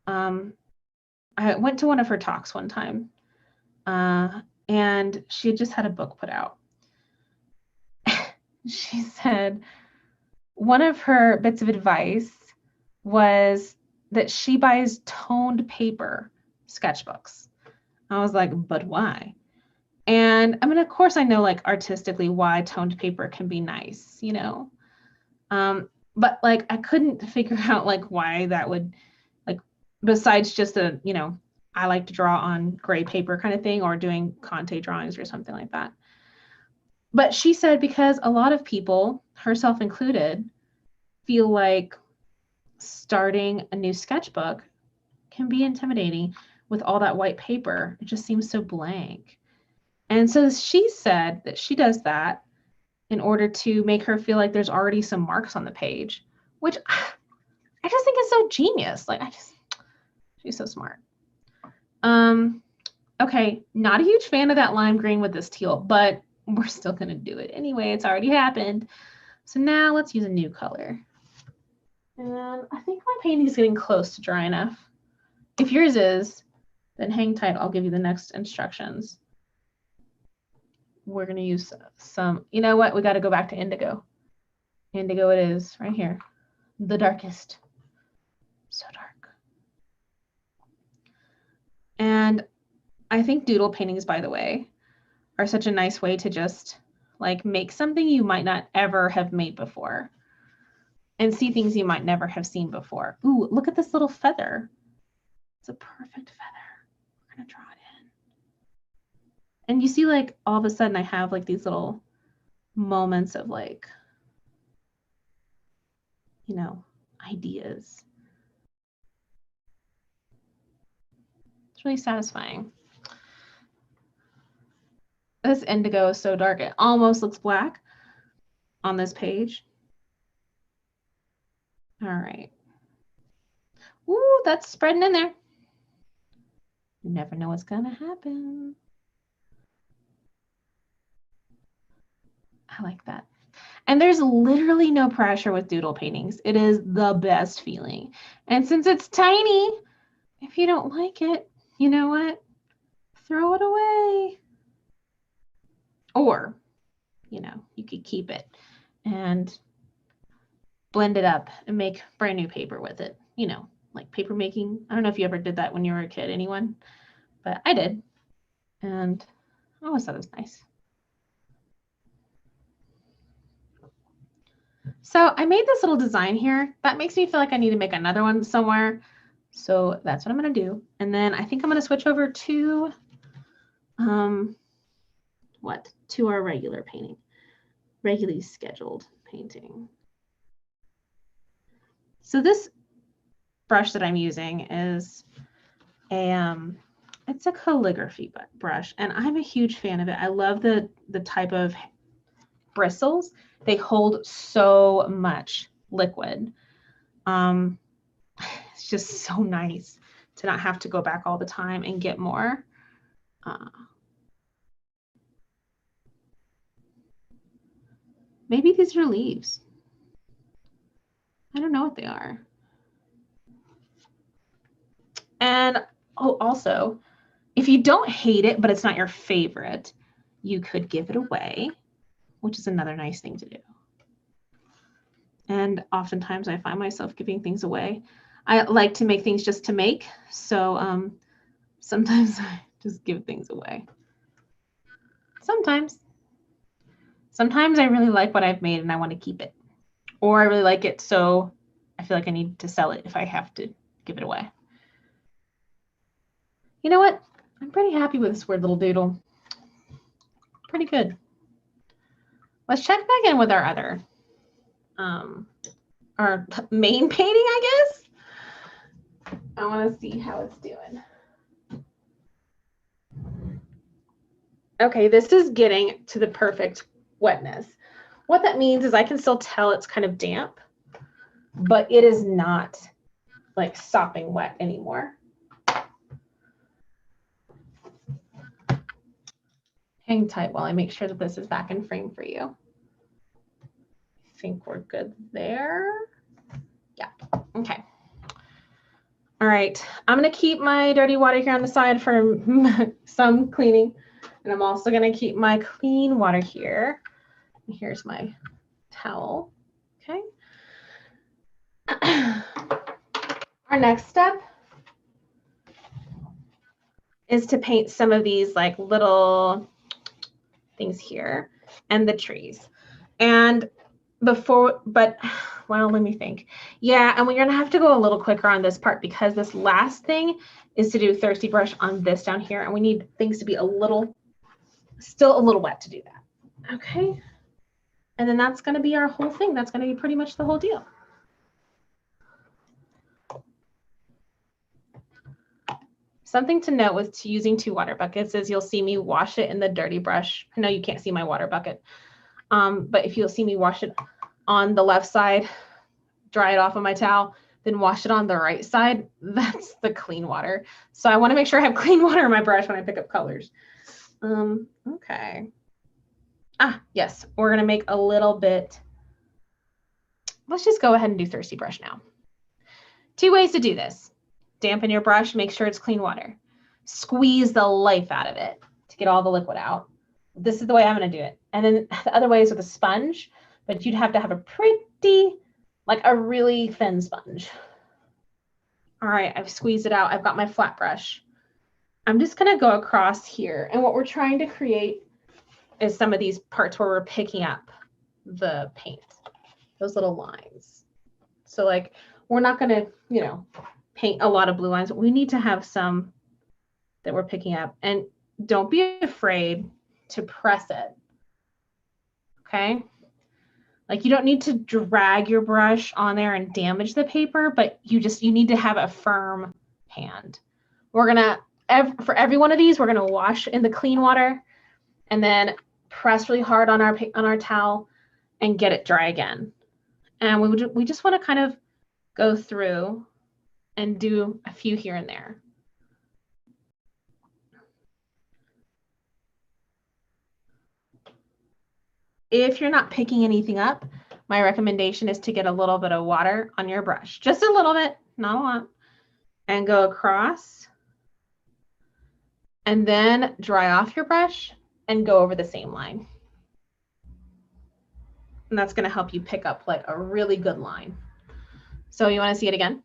I went to one of her talks one time, and she had just had a book put out. She said one of her bits of advice was that she buys toned paper sketchbooks. I was like, but why? And I mean, of course, I know like artistically why toned paper can be nice, you know, but like I couldn't figure out like why that would, like, besides just a, you know, I like to draw on gray paper kind of thing, or doing Conte drawings or something like that. But she said because a lot of people, herself included, feel like starting a new sketchbook can be intimidating with all that white paper. It just seems so blank. And so she said that she does that in order to make her feel like there's already some marks on the page, which I just think is so genius. Like, she's so smart. Okay, not a huge fan of that lime green with this teal, but we're still gonna do it anyway. It's already happened. So now let's use a new color. And I think my painting is getting close to dry enough. If yours is, then hang tight. I'll give you the next instructions. We're gonna use some, you know what? We gotta go back to indigo. Indigo it is, right here. The darkest. So dark. And I think doodle paintings, by the way, are such a nice way to just like make something you might not ever have made before and see things you might never have seen before. Ooh, look at this little feather. It's a perfect feather. We're gonna draw it in. And you see, like, all of a sudden I have like these little moments of like, you know, ideas. It's really satisfying. This indigo is so dark, it almost looks black on this page. All right. Ooh, that's spreading in there. You never know what's gonna happen. I like that. And there's literally no pressure with doodle paintings. It is the best feeling. And since it's tiny, if you don't like it, you know what? Throw it away. Or, you know, you could keep it and blend it up and make brand new paper with it. You know, like paper making. I don't know if you ever did that when you were a kid, anyone, but I did. And I always thought it was nice. So I made this little design here. That makes me feel like I need to make another one somewhere. So that's what I'm going to do. And then I think I'm going to switch over to, to our regular painting, regularly scheduled painting. So this brush that I'm using is it's a calligraphy brush, and I'm a huge fan of it. I love the type of bristles. They hold so much liquid. It's just so nice to not have to go back all the time and get more. Maybe these are leaves. I don't know what they are. And oh, also, if you don't hate it, but it's not your favorite, you could give it away, which is another nice thing to do. And oftentimes I find myself giving things away. I like to make things just to make. So sometimes I just give things away. Sometimes I really like what I've made and I want to keep it. Or I really like it, so I feel like I need to sell it if I have to give it away. You know what? I'm pretty happy with this weird little doodle. Pretty good. Let's check back in with our other, our main painting, I guess. I want to see how it's doing. Okay, this is getting to the perfect wetness. What that means is I can still tell it's kind of damp, but it is not like sopping wet anymore. Hang tight while I make sure that this is back in frame for you. I think we're good there. Yeah, okay. All right, I'm gonna keep my dirty water here on the side for some cleaning. And I'm also gonna keep my clean water here. Here's my towel, okay? Our next step is to paint some of these like little things here and the trees. And before, but well, let me think. Yeah, and we're gonna have to go a little quicker on this part because this last thing is to do thirsty brush on this down here, and we need things to be still a little wet to do that. Okay. And then that's gonna be our whole thing. That's gonna be pretty much the whole deal. Something to note with using 2 water buckets is you'll see me wash it in the dirty brush. I know you can't see my water bucket, but if you'll see me wash it on the left side, dry it off on my towel, then wash it on the right side, that's the clean water. So I want to make sure I have clean water in my brush when I pick up colors. Okay. Yes, we're going to make a little bit. Let's just go ahead and do thirsty brush now. 2 ways to do this. Dampen your brush, make sure it's clean water. Squeeze the life out of it to get all the liquid out. This is the way I'm going to do it. And then the other way is with a sponge, but you'd have to have a pretty, like a really thin sponge. All right, I've squeezed it out. I've got my flat brush. I'm just going to go across here. And what we're trying to create is some of these parts where we're picking up the paint, those little lines. So like, we're not going to, paint a lot of blue lines. We need to have some that we're picking up, and don't be afraid to press it. Okay. Like you don't need to drag your brush on there and damage the paper, but you need to have a firm hand. We're gonna, for every one of these, we're gonna wash in the clean water and then press really hard on our towel and get it dry again. And we just want to kind of go through and do a few here and there. If you're not picking anything up, my recommendation is to get a little bit of water on your brush, just a little bit, not a lot, and go across and then dry off your brush and go over the same line. And that's going to help you pick up like a really good line. So you want to see it again?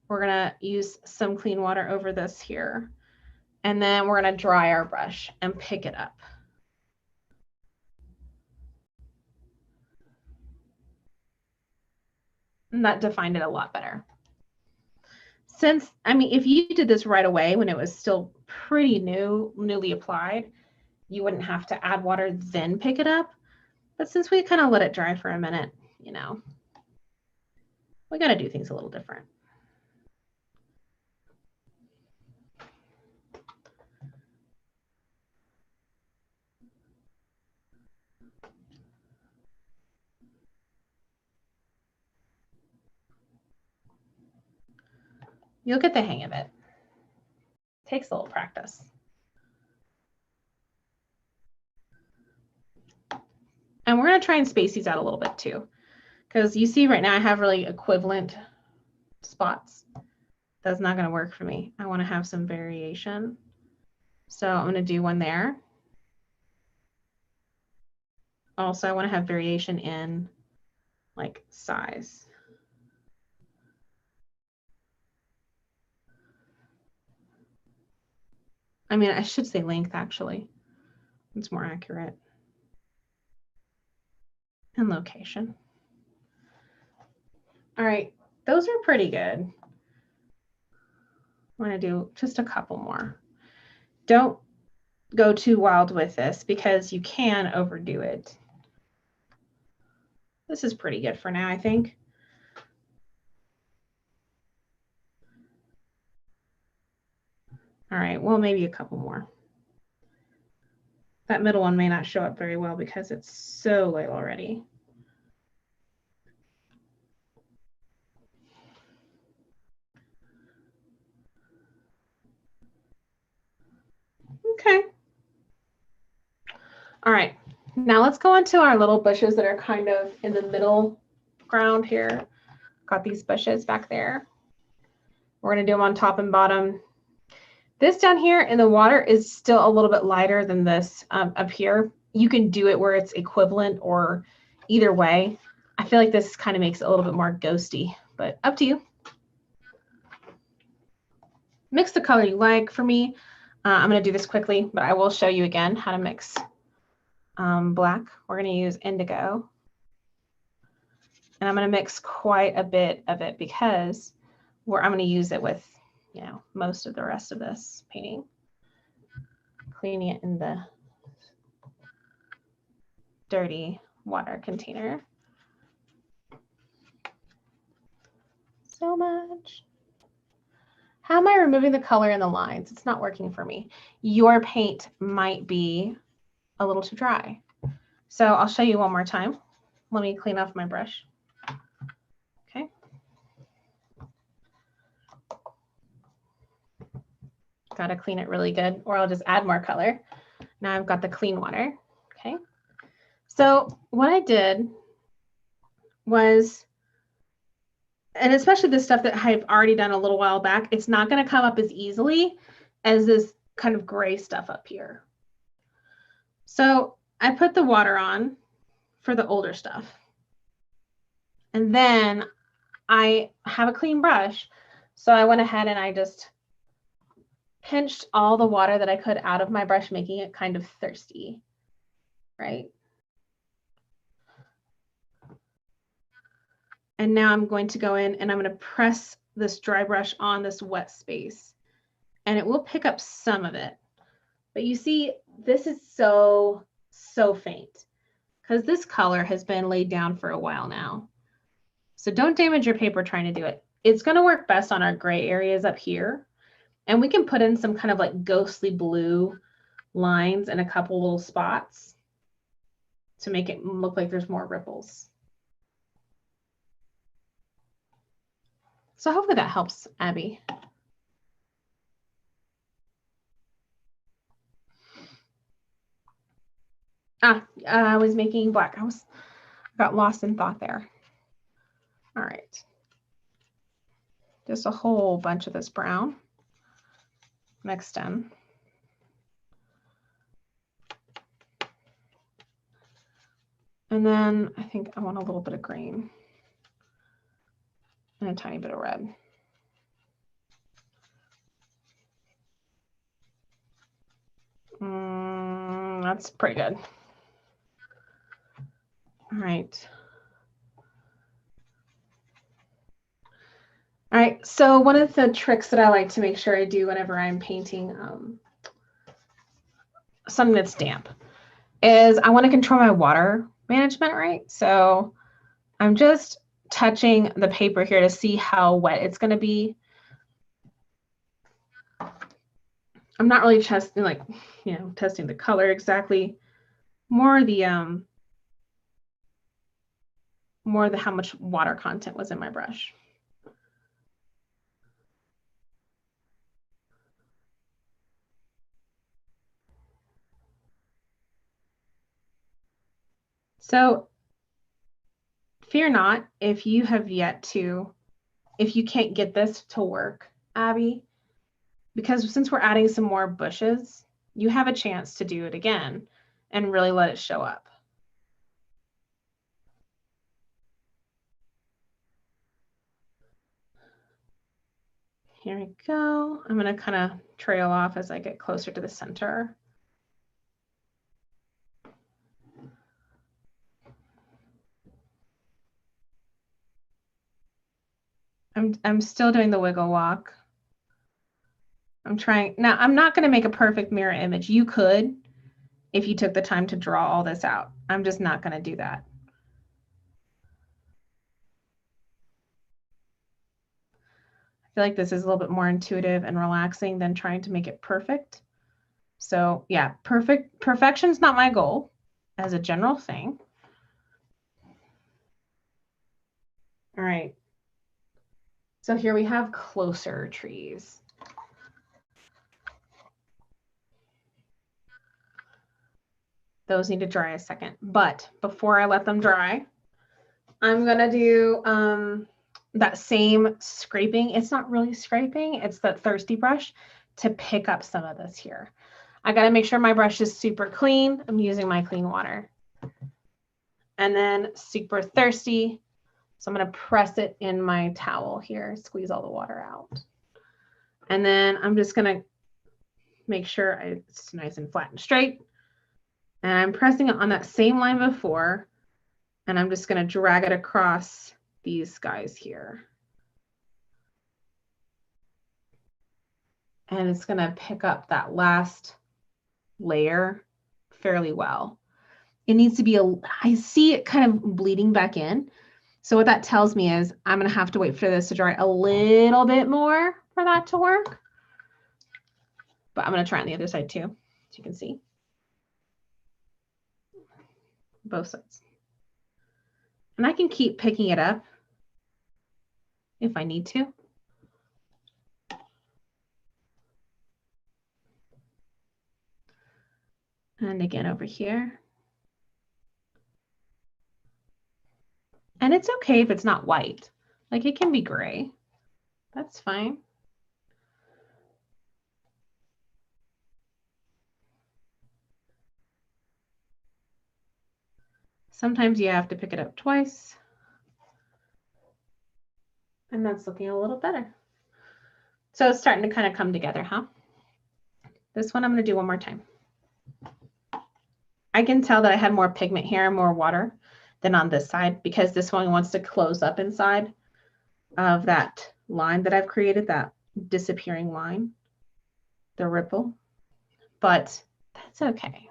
We're going to use some clean water over this here, and then we're going to dry our brush and pick it up. And that defined it a lot better. If you did this right away when it was still pretty newly applied, you wouldn't have to add water, then pick it up. But since we kind of let it dry for a minute, we got to do things a little different. You'll get the hang of it. Takes a little practice. And we're going to try and space these out a little bit too, because you see right now I have really equivalent spots. That's not going to work for me. I want to have some variation. So I'm going to do one there. Also, I want to have variation in like size. I should say length actually. It's more accurate. And location. All right, those are pretty good. I'm going to do just a couple more. Don't go too wild with this because you can overdo it. This is pretty good for now, I think. All right, well, maybe a couple more. That middle one may not show up very well because it's so light already. Okay, All right, now let's go into our little bushes that are kind of in the middle ground here. Got these bushes back there. We're gonna do them on top and bottom. This down here in the water is still a little bit lighter than this up here. You can do it where it's equivalent or either way. I feel like this kind of makes it a little bit more ghosty, but up to you. Mix the color you like. For me, I'm going to do this quickly, but I will show you again how to mix black. We're going to use indigo. And I'm going to mix quite a bit of it because I'm going to use it with, you know, most of the rest of this painting. Cleaning it in the dirty water container. So much. How am I removing the color in the lines? It's not working for me. Your paint might be a little too dry. So I'll show you one more time. Let me clean off my brush. Okay. Got to clean it really good, or I'll just add more color. Now I've got the clean water. Okay. So what I did was, and especially this stuff that I've already done a little while back, it's not going to come up as easily as this kind of gray stuff up here. So I put the water on for the older stuff. And then I have a clean brush. So I went ahead and I just pinched all the water that I could out of my brush, making it kind of thirsty, right? And now I'm going to go in and I'm going to press this dry brush on this wet space and it will pick up some of it. But you see, this is so faint because this color has been laid down for a while now. So don't damage your paper trying to do it. It's going to work best on our gray areas up here. And we can put in some kind of like ghostly blue lines in a couple little spots to make it look like there's more ripples. So hopefully that helps, Abby. I was making black. I got lost in thought there. All right. Just a whole bunch of this brown mixed in. And then I think I want a little bit of green and a tiny bit of red. That's pretty good. All right. All right, so one of the tricks that I like to make sure I do whenever I'm painting something that's damp is I want to control my water management, right? So I'm just touching the paper here to see how wet it's going to be. I'm not really testing, like, you know, testing the color exactly. More the how much water content was in my brush. So fear not if you have yet to, if you can't get this to work, Abby, because since we're adding some more bushes, you have a chance to do it again and really let it show up. Here we go. I'm going to kind of trail off as I get closer to the center. I'm still doing the wiggle walk. I'm trying. Now, I'm not going to make a perfect mirror image. You could if you took the time to draw all this out. I'm just not going to do that. I feel like this is a little bit more intuitive and relaxing than trying to make it perfect. So yeah, perfection's not my goal as a general thing. All right. So here we have closer trees. Those need to dry a second. But before I let them dry, I'm gonna do that same scraping. It's not really scraping, it's that thirsty brush to pick up some of this here. I gotta make sure my brush is super clean. I'm using my clean water. And then super thirsty. So I'm gonna press it in my towel here, squeeze all the water out. And then I'm just gonna make sure it's nice and flat and straight. And I'm pressing it on that same line before, and I'm just gonna drag it across these guys here. And it's gonna pick up that last layer fairly well. It needs to be I see it kind of bleeding back in. So what that tells me is I'm gonna have to wait for this to dry a little bit more for that to work. But I'm gonna try on the other side too, so you can see. Both sides. And I can keep picking it up if I need to. And again over here. And it's okay if it's not white. Like it can be gray. That's fine. Sometimes you have to pick it up twice. And that's looking a little better. So it's starting to kind of come together, huh? This one I'm going to do one more time. I can tell that I had more pigment here, more water than on this side, because this one wants to close up inside of that line that I've created, that disappearing line, the ripple, but that's okay.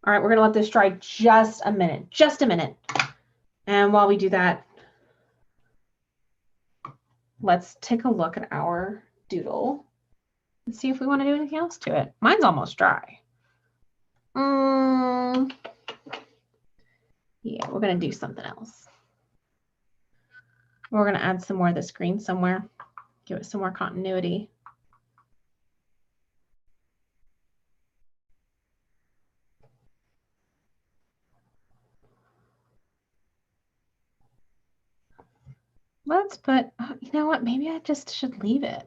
All right, we're gonna let this dry just a minute. And while we do that, let's take a look at our doodle and see if we want to do anything else to it. Mine's almost dry. Yeah, we're gonna do something else. We're gonna add some more of this green somewhere, give it some more continuity. Let's put, you know what, maybe I just should leave it.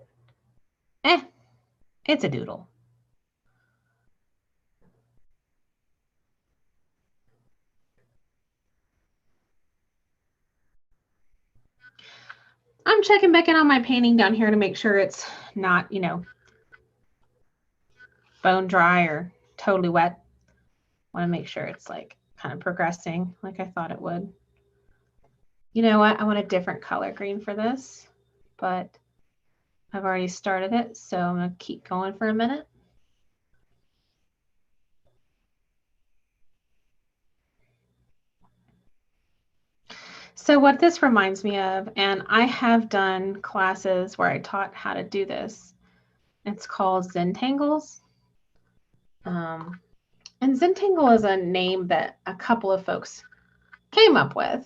It's a doodle. I'm checking back in on my painting down here to make sure it's not, you know, bone dry or totally wet. Want to make sure it's like kind of progressing like I thought it would. You know what? I want a different color green for this, but I've already started it, so I'm going to keep going for a minute. So what this reminds me of, and I have done classes where I taught how to do this. It's called Zentangles. And Zentangle is a name that a couple of folks came up with.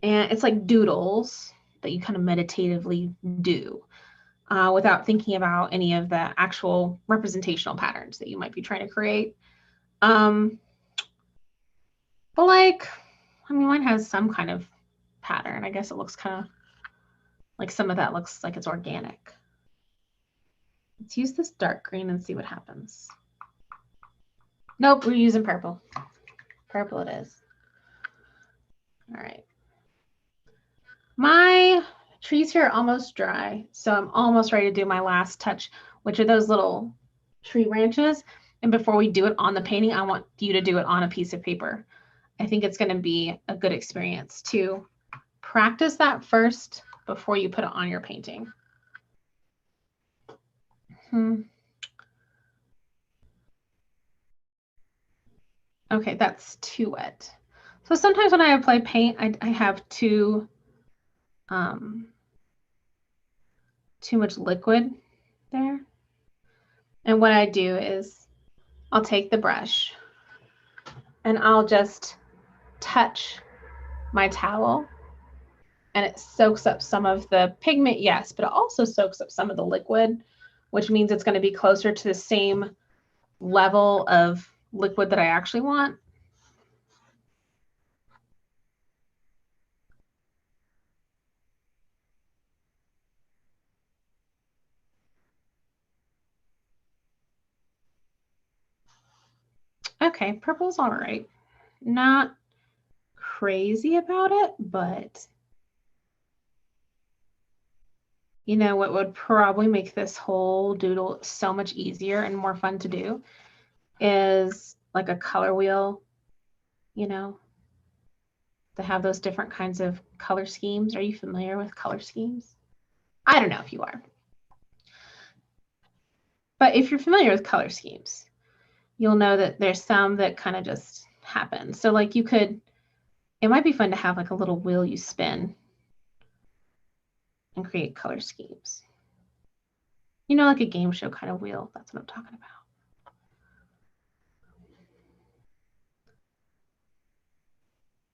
And it's like doodles that you kind of meditatively do without thinking about any of the actual representational patterns that you might be trying to create. But like, I mean, mine has some kind of pattern. I guess it looks kind of like some of that looks like it's organic. Let's use this dark green and see what happens. Nope, we're using purple. Purple it is. All right. My trees here are almost dry, so I'm almost ready to do my last touch, which are those little tree branches. And before we do it on the painting, I want you to do it on a piece of paper. I think it's going to be a good experience to practice that first before you put it on your painting. Okay, that's too wet. So sometimes when I apply paint, I have too much liquid there. And what I do is I'll take the brush and I'll just touch my towel, and it soaks up some of the pigment, yes, but it also soaks up some of the liquid, which means it's going to be closer to the same level of liquid that I actually want. Okay, purple's all right. Not crazy about it, but you know what would probably make this whole doodle so much easier and more fun to do is like a color wheel, you know, to have those different kinds of color schemes. Are you familiar with color schemes? I don't know if you are. But if you're familiar with color schemes, you'll know that there's some that kind of just happen. So like you could, it might be fun to have like a little wheel you spin and create color schemes. You know, like a game show kind of wheel. That's what I'm talking about.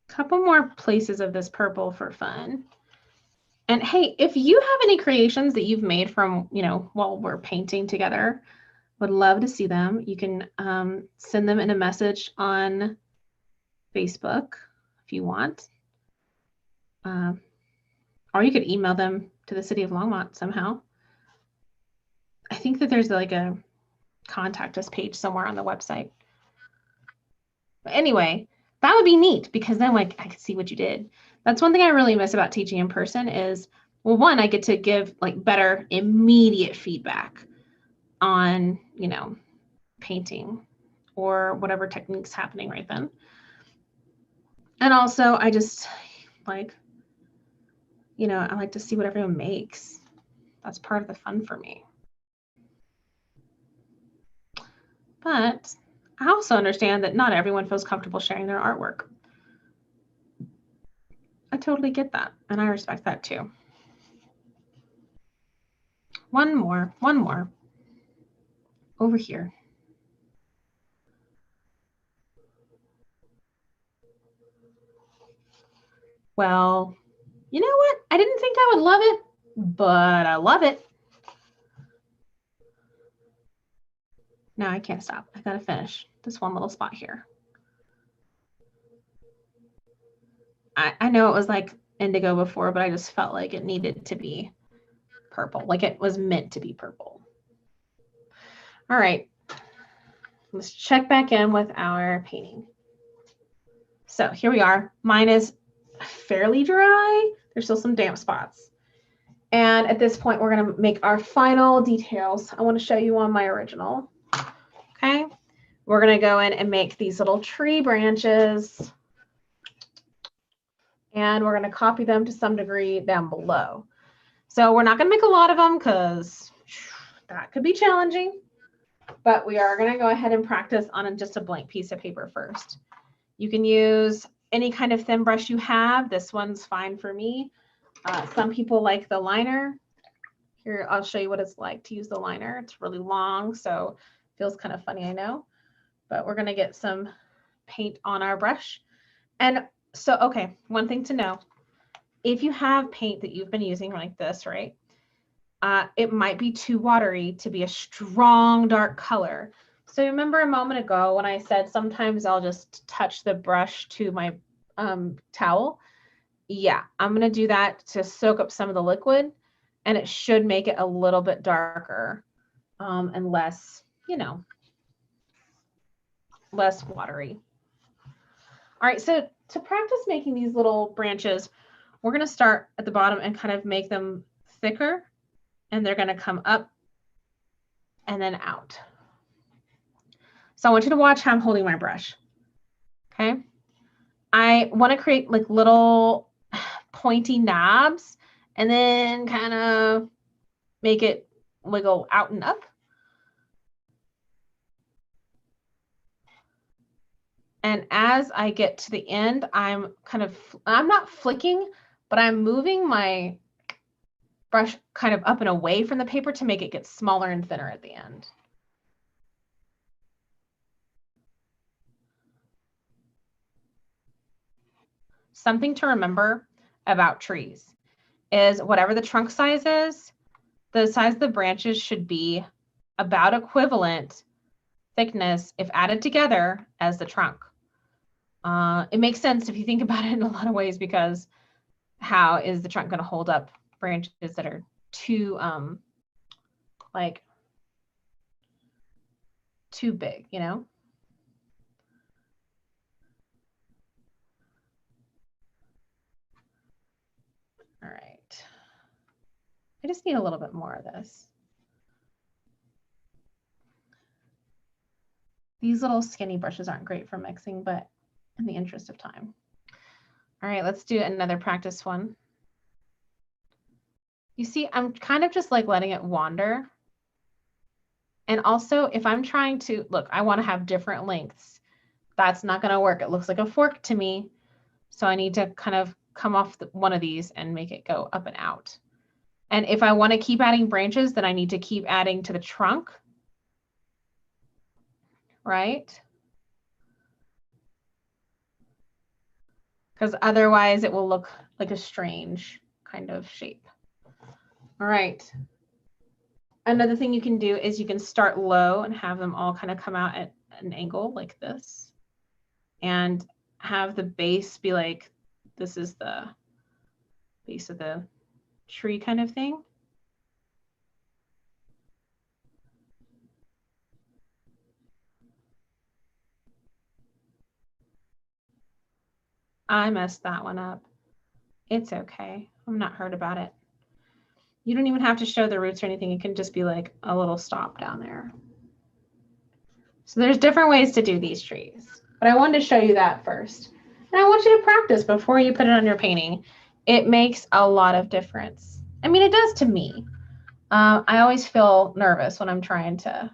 Couple more places of this purple for fun. And hey, if you have any creations that you've made from, you know, while we're painting together, would love to see them. You can send them in a message on Facebook if you want. Or you could email them to the city of Longmont somehow. I think that there's like a contact us page somewhere on the website. But anyway, that would be neat because then like I could see what you did. That's one thing I really miss about teaching in person is, well, one, I get to give like better immediate feedback on, you know, painting or whatever technique's happening right then. And also I just like, you know, I like to see what everyone makes. That's part of the fun for me. But I also understand that not everyone feels comfortable sharing their artwork. I totally get that, and I respect that too. One more over here. Well, you know what? I didn't think I would love it, but I love it. No, I can't stop. I gotta finish this one little spot here. I know it was like indigo before, but I just felt like it needed to be purple, like it was meant to be purple. All right, let's check back in with our painting. So here we are. Mine is fairly dry. There's still some damp spots. And at this point, we're going to make our final details. I want to show you on my original. Okay. We're going to go in and make these little tree branches. And we're going to copy them to some degree down below. So we're not going to make a lot of them because that could be challenging. But we are going to go ahead and practice on just a blank piece of paper first. You can use any kind of thin brush you have. This one's fine for me. Some people like the liner. Here, I'll show you what it's like to use the liner. It's really long, so it feels kind of funny, I know. But we're going to get some paint on our brush. And so, okay, one thing to know. If you have paint that you've been using like this, right, it might be too watery to be a strong, dark color. So remember a moment ago when I said sometimes I'll just touch the brush to my towel? Yeah, I'm going to do that to soak up some of the liquid, and it should make it a little bit darker and less, you know, less watery. All right, so to practice making these little branches, we're going to start at the bottom and kind of make them thicker, and they're going to come up and then out. So I want you to watch how I'm holding my brush. Okay. I want to create like little pointy knobs and then kind of make it wiggle out and up. And as I get to the end, I'm not flicking, but I'm moving my brush kind of up and away from the paper to make it get smaller and thinner at the end. Something to remember about trees is whatever the trunk size is, the size of the branches should be about equivalent thickness if added together as the trunk. It makes sense if you think about it in a lot of ways, because how is the trunk going to hold up branches that are too like too big, you know? All right. I just need a little bit more of this. These little skinny brushes aren't great for mixing, but in the interest of time. All right, let's do another practice one. You see, I'm kind of just like letting it wander. And also, if I'm trying to, look, I want to have different lengths. That's not going to work. It looks like a fork to me. So I need to kind of come off one of these and make it go up and out. And if I want to keep adding branches, then I need to keep adding to the trunk, right? Because otherwise it will look like a strange kind of shape. All right. Another thing you can do is you can start low and have them all kind of come out at an angle like this, and have the base be like, this is the base of the tree kind of thing. I messed that one up. It's okay. I'm not hurt about it. You don't even have to show the roots or anything. It can just be like a little stop down there. So there's different ways to do these trees, but I wanted to show you that first. And I want you to practice before you put it on your painting. It makes a lot of difference. I mean, it does to me. I always feel nervous when I'm trying to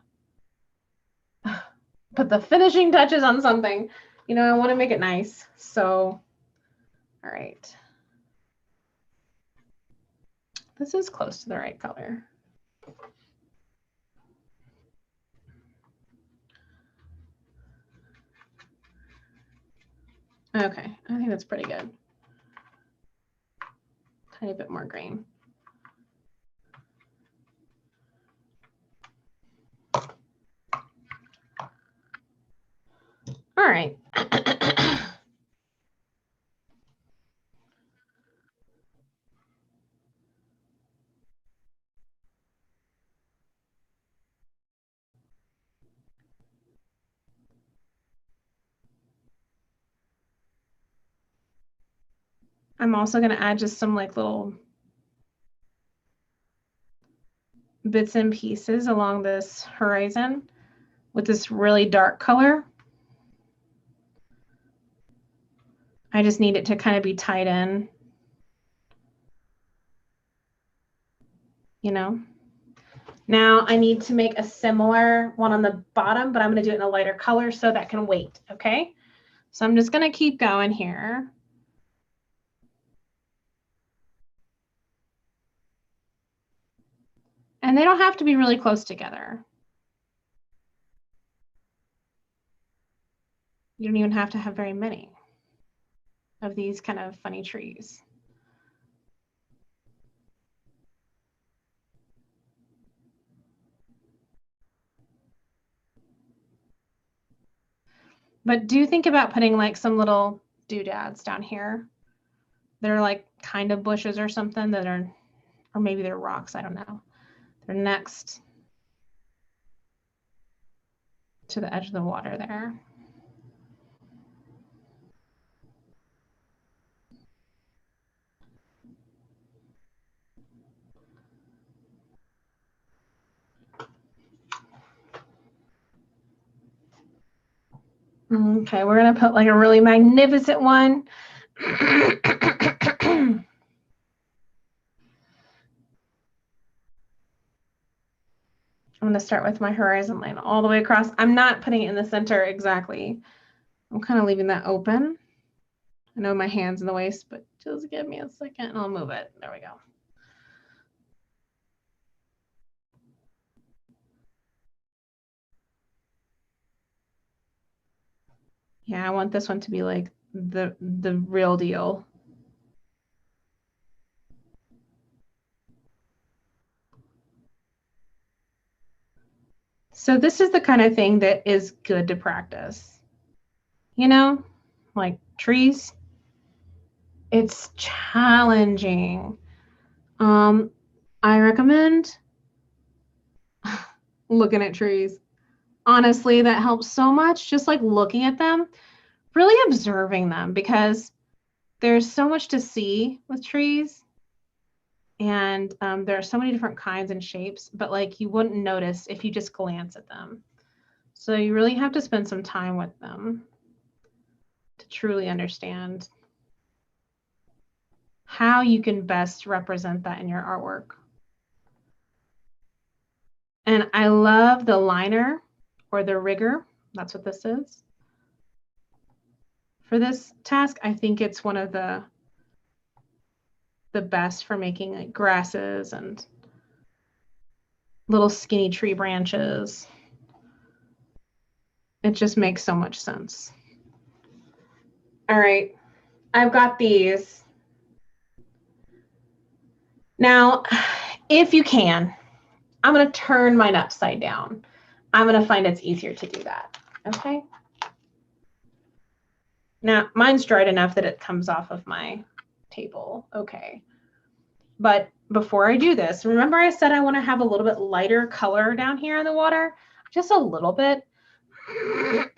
put the finishing touches on something. You know, I want to make it nice. So, all right. This is close to the right color. Okay, I think that's pretty good. Tiny bit more green. All right. I'm also going to add just some like little bits and pieces along this horizon with this really dark color. I just need it to kind of be tied in, you know. Now I need to make a similar one on the bottom, but I'm going to do it in a lighter color so that can wait, okay? So I'm just going to keep going here. And they don't have to be really close together. You don't even have to have very many of these kind of funny trees. But do think about putting like some little doodads down here. They're like kind of bushes or something that are, or maybe they're rocks, I don't know. They're next to the edge of the water there. Okay, we're gonna put like a really magnificent one. I'm gonna start with my horizon line all the way across. I'm not putting it in the center exactly. I'm kind of leaving that open. I know my hand's in the waist, but just give me a second and I'll move it. There we go. Yeah, I want this one to be like the real deal. So this is the kind of thing that is good to practice. You know, like trees, it's challenging. I recommend looking at trees. Honestly, that helps so much. Just like looking at them, really observing them, because there's so much to see with trees. And there are so many different kinds and shapes, but like you wouldn't notice if you just glance at them. So you really have to spend some time with them to truly understand how you can best represent that in your artwork. And I love the liner or the rigger. That's what this is. For this task, I think it's one of the best for making like grasses and little skinny tree branches. It just makes so much sense. All right, I've got these. Now, if you can, I'm going to turn mine upside down. I'm going to find it's easier to do that. Okay. Now, mine's dried enough that it comes off of my table. Okay. But before I do this, remember I said I want to have a little bit lighter color down here in the water? Just a little bit.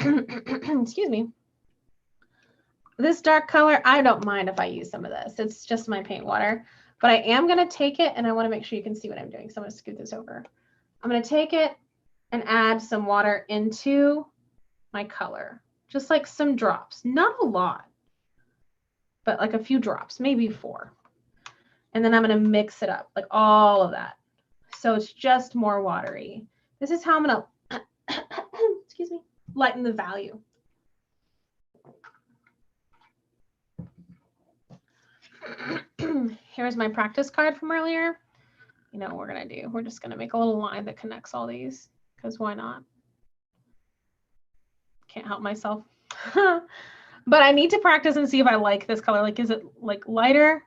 Excuse me. This dark color, I don't mind if I use some of this. It's just my paint water. But I am going to take it, and I want to make sure you can see what I'm doing. So I'm going to scoot this over. I'm going to take it and add some water into my color. Just like some drops. Not a lot, but like a few drops, maybe 4. And then I'm going to mix it up, like all of that. So it's just more watery. This is how I'm going to, excuse me, lighten the value. Here's my practice card from earlier. You know what we're going to do? We're just going to make a little line that connects all these, because why not? Can't help myself. But I need to practice and see if I like this color. Like, is it like lighter?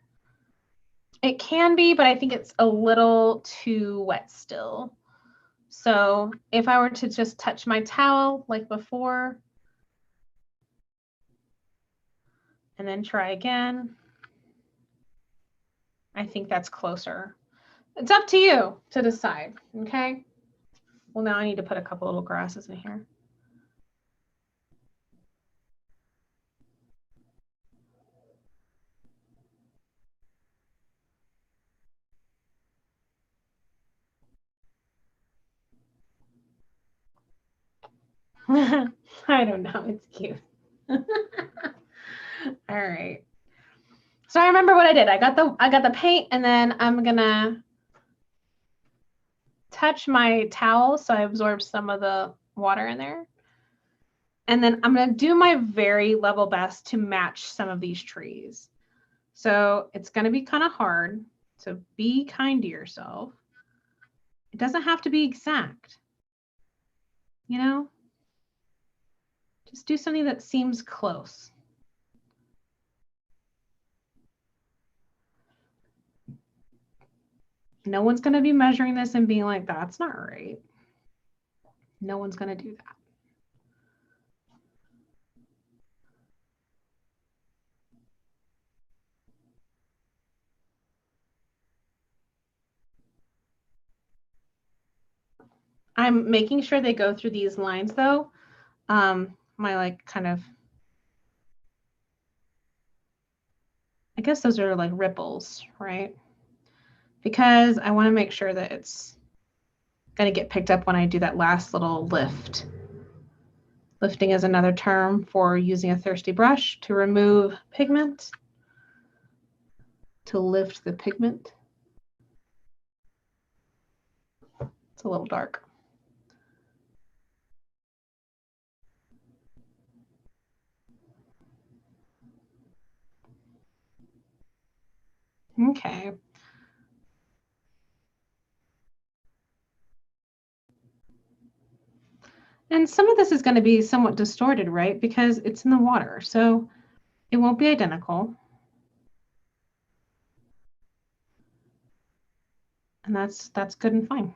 It can be, but I think it's a little too wet still. So if I were to just touch my towel like before, and then try again, I think that's closer. It's up to you to decide, okay? Well, now I need to put a couple little grasses in here. I don't know, it's cute. All right. So I remember what I did. I got the paint, and then I'm gonna touch my towel so I absorb some of the water in there. And then I'm gonna do my very level best to match some of these trees. So it's gonna be kind of hard, so be kind to yourself. It doesn't have to be exact, you know? Just do something that seems close. No one's gonna be measuring this and being like, that's not right. No one's gonna do that. I'm making sure they go through these lines though. My like kind of, I guess those are like ripples, right? Because I want to make sure that it's going to get picked up when I do that last little lift. Lifting is another term for using a thirsty brush to remove pigment, to lift the pigment. It's a little dark. Okay. And some of this is going to be somewhat distorted, right? Because it's in the water, so it won't be identical. And that's good and fine.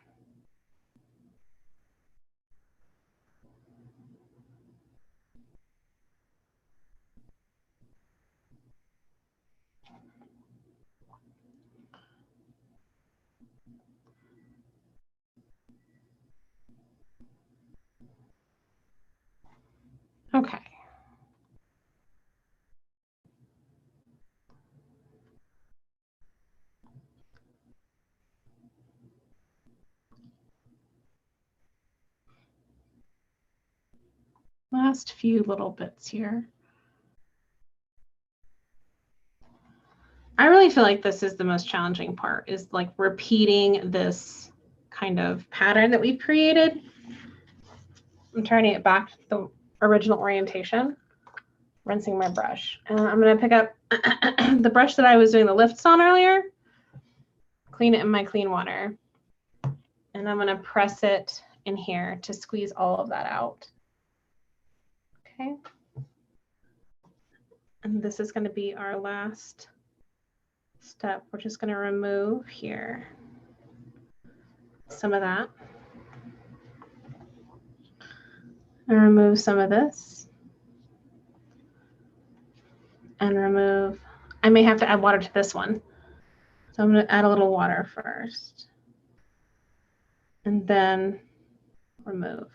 Last few little bits here. I really feel like this is the most challenging part, is like repeating this kind of pattern that we've created. I'm turning it back to the original orientation, rinsing my brush. And I'm going to pick up the brush that I was doing the lifts on earlier, clean it in my clean water. And I'm going to press it in here to squeeze all of that out. Okay. And this is going to be our last step. We're just going to remove here some of that. And remove some of this. And remove, I may have to add water to this one. So I'm going to add a little water first. And then remove.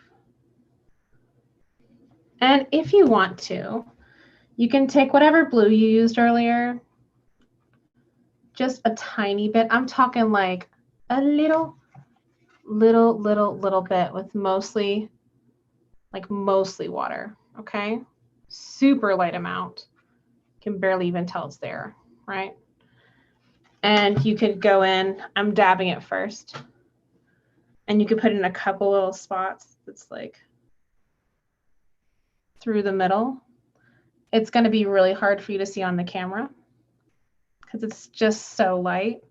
And if you want to, you can take whatever blue you used earlier, just a tiny bit. I'm talking like a little bit with mostly water, okay? Super light amount. You can barely even tell it's there, right? And you could go in, I'm dabbing it first. And you could put in a couple little spots that's like through the middle. It's going to be really hard for you to see on the camera because it's just so light.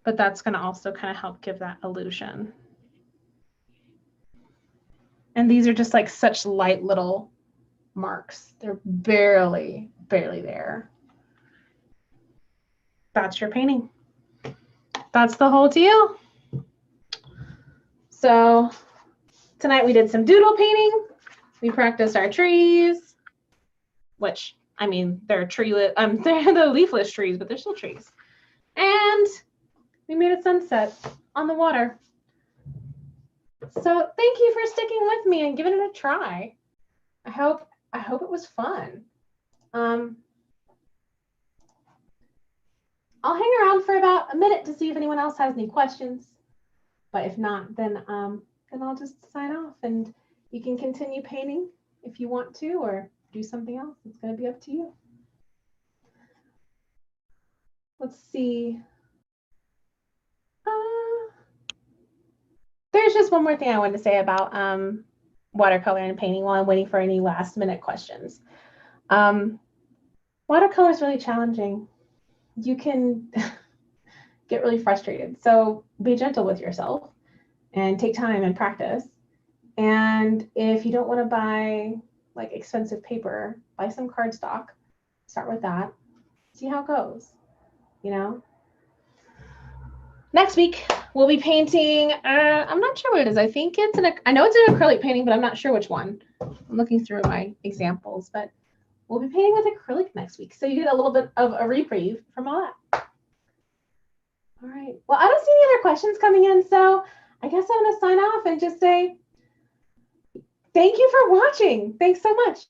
But that's going to also kind of help give that illusion. And these are just like such light little marks. They're barely there. That's your painting. That's the whole deal. So tonight we did some doodle painting. We practiced our trees, which, I mean, they're they're the leafless trees, but they're still trees. And we made a sunset on the water. So thank you for sticking with me and giving it a try. I hope it was fun. I'll hang around for about a minute to see if anyone else has any questions. But if not, then I'll just sign off, and you can continue painting if you want to, or do something else. It's going to be up to you. Let's see. There's just one more thing I wanted to say about watercolor and painting while I'm waiting for any last minute questions. Watercolor is really challenging. You can get really frustrated. So be gentle with yourself and take time and practice. And if you don't want to buy like expensive paper, buy some cardstock. Start with that. See how it goes, you know? Next week, we'll be painting, I'm not sure what it is. I think it's I know it's an acrylic painting, but I'm not sure which one. I'm looking through my examples, but we'll be painting with acrylic next week. So you get a little bit of a reprieve from all that. All right. Well, I don't see any other questions coming in, so I guess I'm going to sign off and just say thank you for watching. Thanks so much.